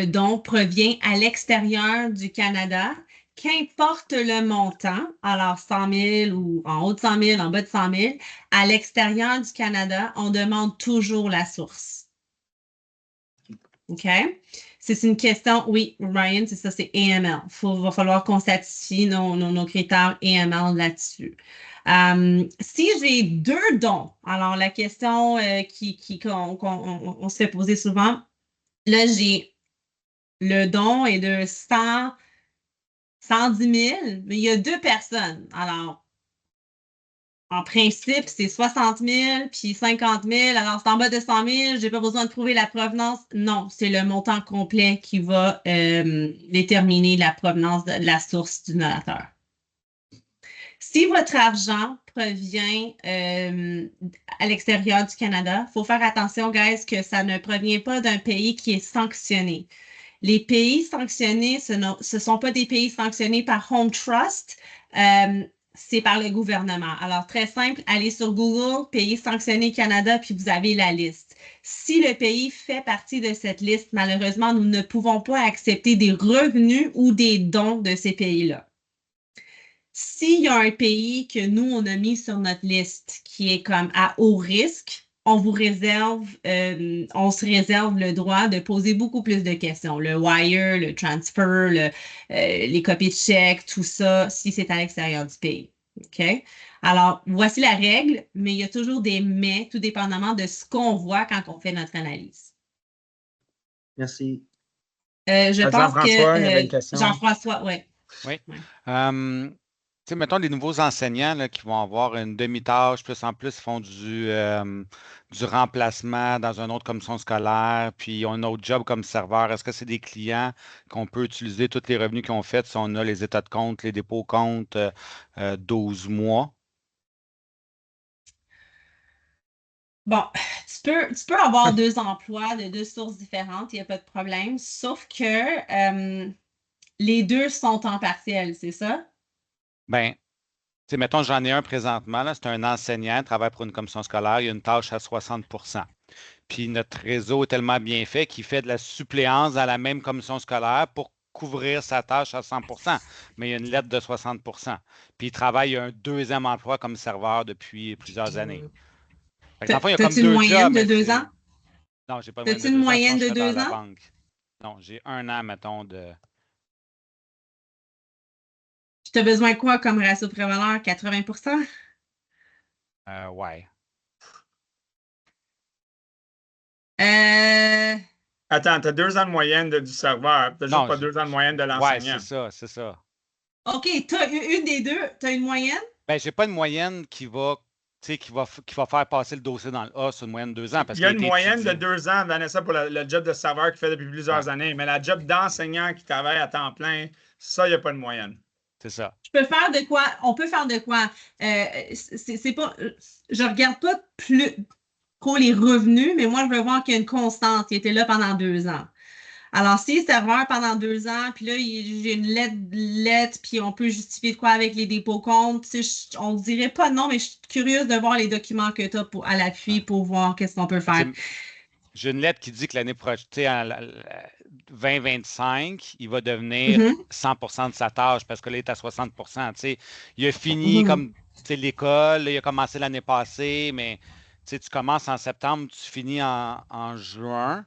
don provient à l'extérieur du Canada, qu'importe le montant, alors 100 000 ou en haut de 100 000, en bas de 100 000, à l'extérieur du Canada, on demande toujours la source. OK? C'est une question, oui, Ryan, c'est ça, c'est AML. Va falloir qu'on satisfie nos critères AML là-dessus. Si j'ai 2 dons, alors la question qu'on se fait poser souvent, là, j'ai le don est de 110 000, mais il y a 2 personnes. Alors, en principe, c'est 60 000 puis 50 000. Alors, c'est en bas de 100 000. Je n'ai pas besoin de prouver la provenance. Non, c'est le montant complet qui va déterminer la provenance de la source du donateur. Si votre argent provient à l'extérieur du Canada, il faut faire attention, guys, que ça ne provient pas d'un pays qui est sanctionné. Les pays sanctionnés, ce ne sont pas des pays sanctionnés par Home Trust. C'est par le gouvernement. Alors, très simple, allez sur Google, pays sanctionné Canada, puis vous avez la liste. Si le pays fait partie de cette liste, malheureusement, nous ne pouvons pas accepter des revenus ou des dons de ces pays-là. s'il y a un pays que nous, on a mis sur notre liste qui est comme à haut risque, on se réserve le droit de poser beaucoup plus de questions. Le wire, le transfer, les copies de chèques, tout ça, si c'est à l'extérieur du pays. OK? Alors, voici la règle, mais il y a toujours des mais, tout dépendamment de ce qu'on voit quand on fait notre analyse. Merci. Je pense Jean-François, il y avait une que question. Jean-François, oui. Oui. Tu sais, mettons des nouveaux enseignants là, qui vont avoir une demi-tâche, plus en plus, ils font du remplacement dans une autre commission scolaire, puis ils ont un autre job comme serveur. Est-ce que c'est des clients qu'on peut utiliser tous les revenus qu'ils ont faits si on a les états de compte, les dépôts compte 12 mois? Bon, tu peux avoir 2 emplois de 2 sources différentes, il n'y a pas de problème, sauf que les 2 sont en partiel, c'est ça? Bien, tu sais, mettons, j'en ai un présentement, là, c'est un enseignant, il travaille pour une commission scolaire, il a une tâche à 60 %. Puis notre réseau est tellement bien fait qu'il fait de la suppléance dans la même commission scolaire pour couvrir sa tâche à 100 %, mais il y a une lettre de 60 %. Puis il travaille un 2e emploi comme serveur depuis plusieurs années. Fait que dans le fond, il y a comme T'as-tu une 2 moyenne jobs. de 2 ans? Non, j'ai pas de T'as-tu une moyenne de 2 dans la ans? banque. Non, j'ai 1 an, mettons, de. Tu as besoin de quoi comme ratio pré-valeur? 80 Ouais. Attends, tu as 2 ans de moyenne du serveur. Tu n'as juste Non, pas 2 ans de moyenne de Ouais, l'enseignant. c'est ça. OK, tu as une des deux, tu as une moyenne? Ben, j'ai pas une moyenne qui va faire passer le dossier dans le A sur une moyenne de 2 ans. Parce Il y a qu'il une été moyenne étudié. de 2 ans, Vanessa, pour le job de serveur qu'il fait depuis plusieurs années. Mais la job d'enseignant qui travaille à temps plein, ça, il n'y a pas de moyenne. C'est ça. Je peux faire de quoi? On peut faire de quoi? C'est pas. Je regarde pas plus trop les revenus, mais moi, je veux voir qu'il y a une constante. Il était là pendant 2 ans. Alors, s'il est serveur pendant 2 ans, puis là, j'ai une lettre, puis on peut justifier de quoi avec les dépôts comptes, on ne dirait pas non, mais je suis curieuse de voir les documents que tu as à l'appui pour voir qu'est-ce qu'on peut faire. J'ai une lettre qui dit que l'année prochaine, en 2025, il va devenir 100 % de sa tâche parce que là, il est à 60 %. Il a fini comme l'école, il a commencé l'année passée, mais tu commences en septembre, tu finis en juin.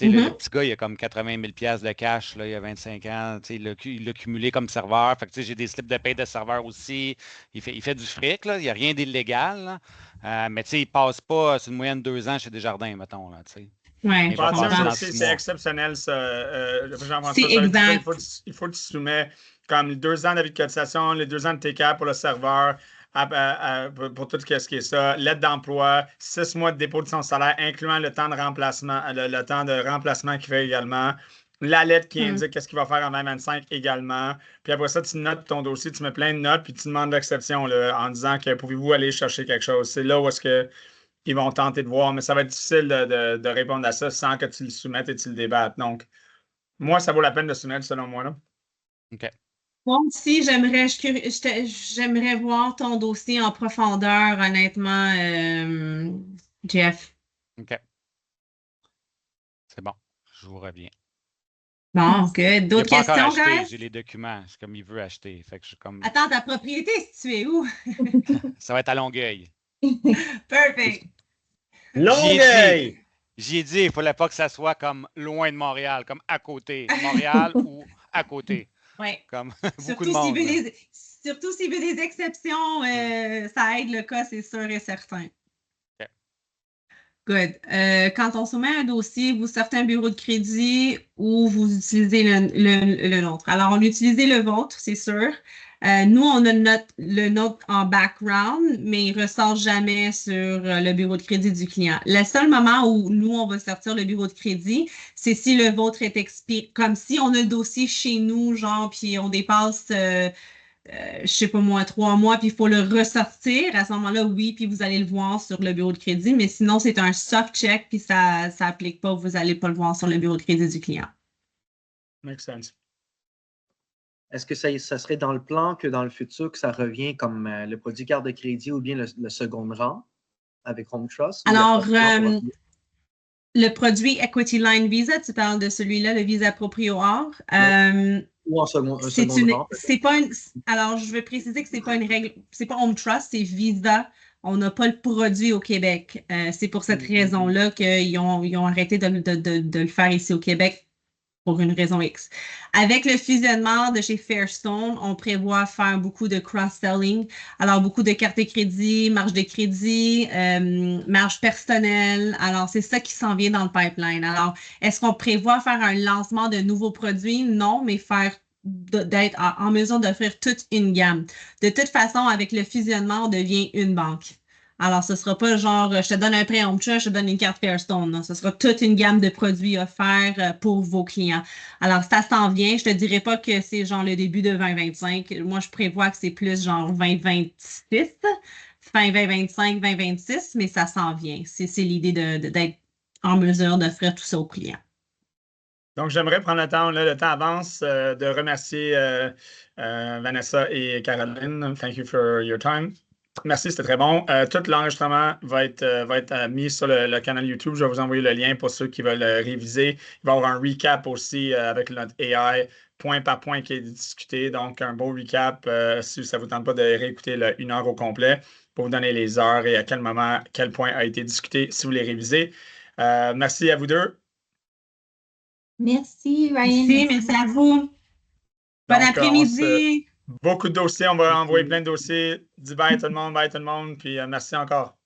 Le petit gars, il a comme 80 000 $ de cash, là, il a 25 ans. Il l'a cumulé comme serveur. Fait que, j'ai des slips de paie de serveur aussi. Il fait du fric. Là. Il n'y a rien d'illégal. Mais il ne passe pas sur une moyenne de 2 ans chez Desjardins, mettons. Là, ouais, c'est exceptionnel, ça. Jean-François, c'est exact. Il faut que tu soumets comme 2 ans d'avis de cotisation, les 2 ans de TK pour le serveur. Pour tout ce qui est ça, l'aide d'emploi, 6 mois de dépôt de son salaire, incluant le temps de remplacement, le temps de remplacement qu'il fait également, la lettre qui indique qu'est-ce qu'il va faire en 2025 également. Puis après ça, tu notes ton dossier, tu mets plein de notes, puis tu demandes l'exception en disant que pouvez-vous aller chercher quelque chose. C'est là où est-ce qu'ils vont tenter de voir, mais ça va être difficile de répondre à ça sans que tu le soumettes et tu le débattes. Donc, moi, ça vaut la peine de soumettre selon moi. Là. OK. Moi aussi, j'aimerais voir ton dossier en profondeur, honnêtement, Jeff. OK. C'est bon. Je vous reviens. Bon, OK. D'autres questions, guys? J'ai les documents. C'est comme il veut acheter. Fait que comme... Attends, ta propriété, si tu es où? Ça va être à Longueuil. Perfect. Longueuil! J'y ai dit, il ne fallait pas que ça soit comme loin de Montréal, comme à côté. Montréal ou à côté. Oui. Comme beaucoup de monde. Surtout s'il veut des exceptions, ça aide le cas, c'est sûr et certain. Okay. Good. Quand on soumet un dossier, vous sortez un bureau de crédit ou vous utilisez le nôtre. Alors, on utilise le vôtre, c'est sûr. Nous, on a le nôtre en background, mais il ne ressort jamais sur le bureau de crédit du client. Le seul moment où nous, on va sortir le bureau de crédit, c'est si le vôtre est expiré. Comme si on a le dossier chez nous, genre, puis on dépasse, je ne sais pas moi, 3 mois, puis il faut le ressortir. À ce moment-là, oui, puis vous allez le voir sur le bureau de crédit, mais sinon, c'est un soft check, puis ça n'applique pas, vous n'allez pas le voir sur le bureau de crédit du client. Makes sense. Est-ce que ça serait dans le plan que dans le futur que ça revient comme le produit carte de crédit ou bien le second rang avec Home Trust? Alors, le produit Equity Line Visa, tu parles de celui-là, le Visa Proprio Or. Oui. Ou en second rang. C'est pas une, alors, je veux préciser que c'est pas une règle, c'est pas Home Trust, c'est Visa. On n'a pas le produit au Québec. C'est pour cette raison-là qu'ils ont arrêté de le faire ici au Québec pour une raison X. Avec le fusionnement de chez Fairstone, on prévoit faire beaucoup de cross-selling. Alors, beaucoup de cartes de crédit, marge de crédit, marge personnelle. Alors, c'est ça qui s'en vient dans le pipeline. Alors, est-ce qu'on prévoit faire un lancement de nouveaux produits? Non, mais d'être en mesure d'offrir toute une gamme. De toute façon, avec le fusionnement, on devient une banque. Alors, ce ne sera pas genre, je te donne un prêt Home Trust, je te donne une carte Fairstone. Non, ce sera toute une gamme de produits offerts pour vos clients. Alors, ça s'en vient. Je ne te dirais pas que c'est genre le début de 2025. Moi, je prévois que c'est plus genre 2026, fin 2025, 2026, mais ça s'en vient. C'est l'idée d'être en mesure d'offrir tout ça aux clients. Donc, j'aimerais prendre le temps avance, de remercier Vanessa et Caroline. Thank you for your time. Merci, c'était très bon. Tout l'enregistrement va être mis sur le canal YouTube. Je vais vous envoyer le lien pour ceux qui veulent réviser. Il va y avoir un recap aussi avec notre AI, point par point qui est discuté. Donc, un beau recap si ça ne vous tente pas de réécouter le 1 heure au complet pour vous donner les heures et à quel moment, quel point a été discuté si vous les révisez. Merci à vous deux. Merci, Ryan. Merci à vous. Bon après-midi. Beaucoup de dossiers. On va envoyer plein de dossiers. Dis bye tout le monde, puis merci encore.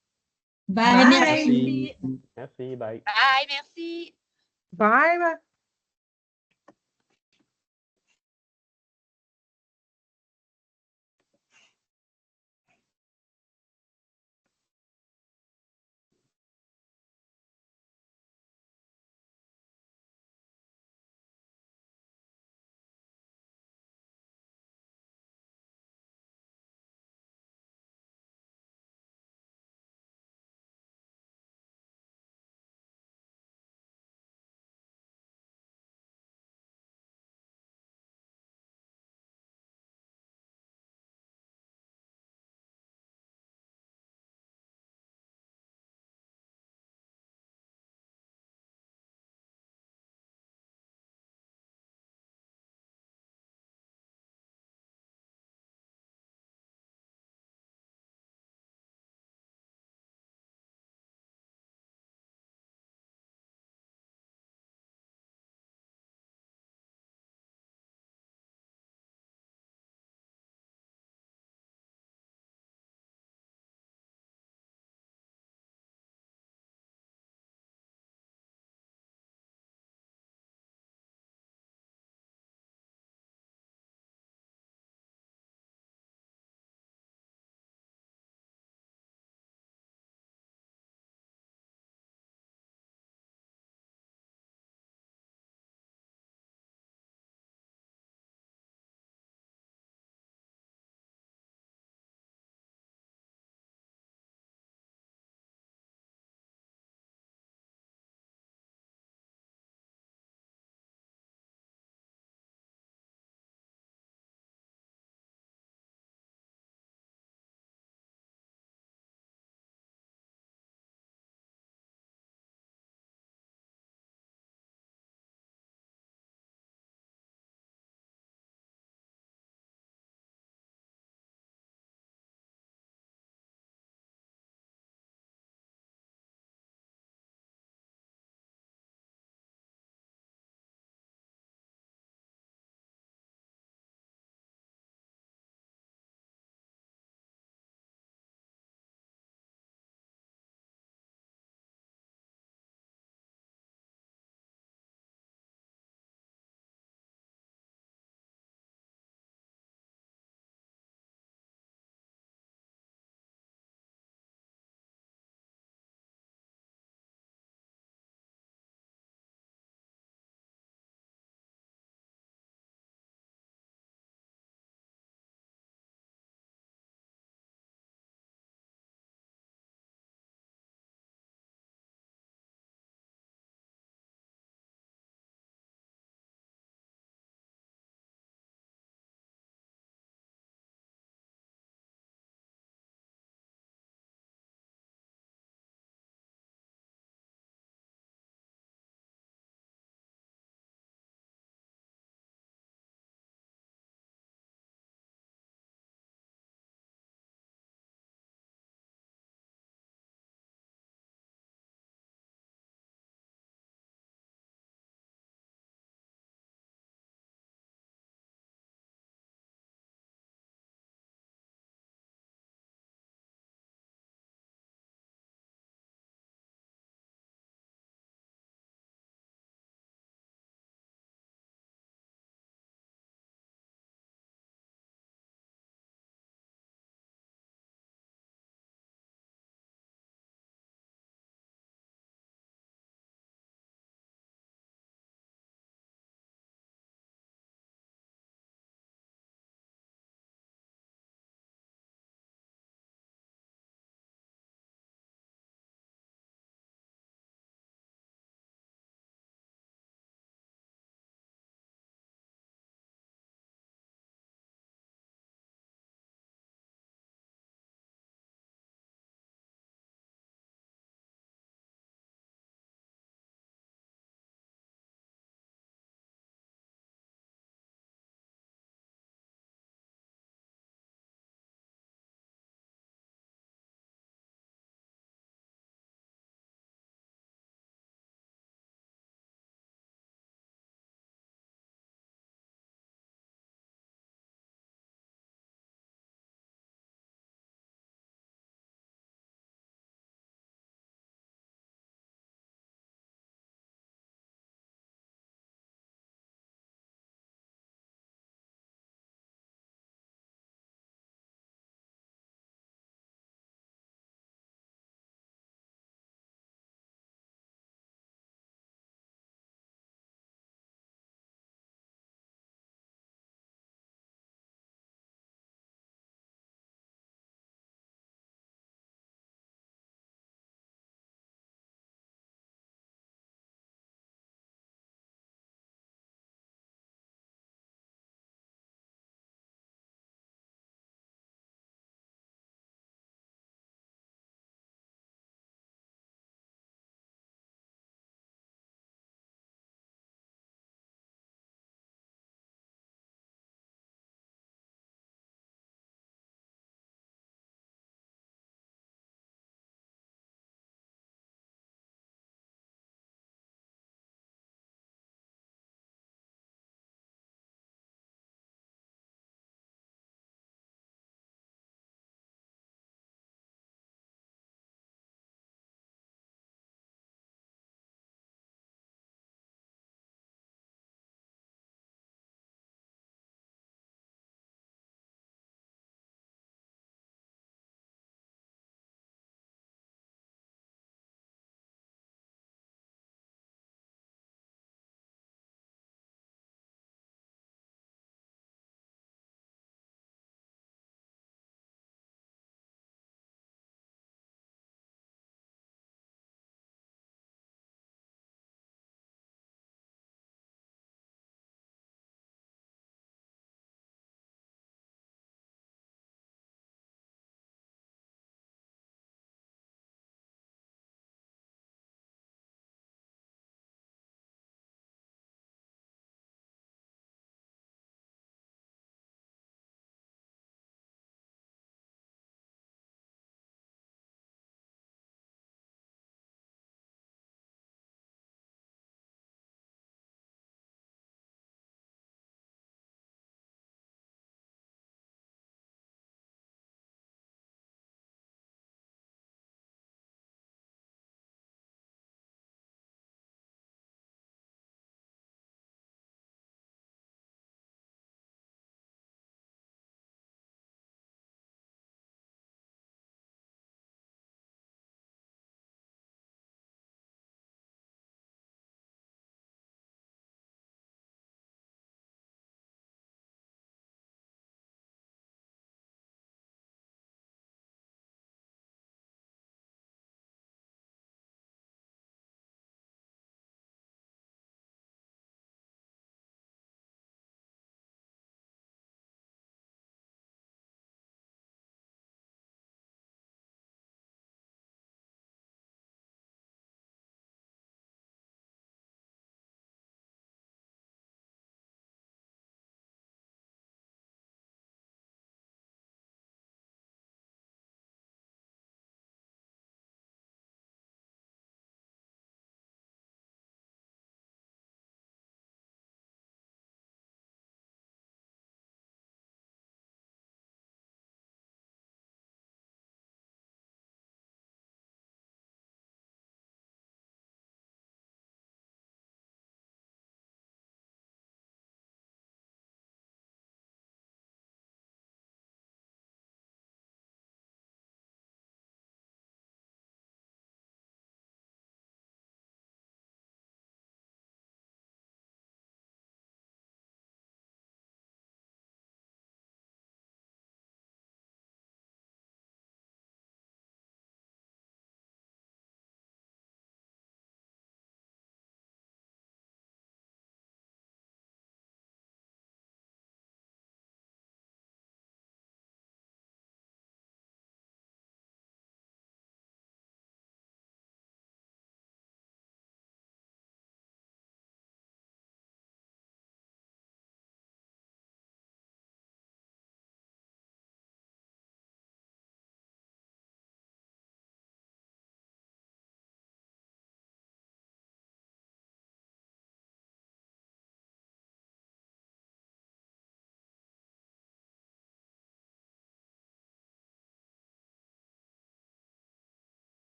Bye. Merci. Merci, bye. Bye, merci. Bye.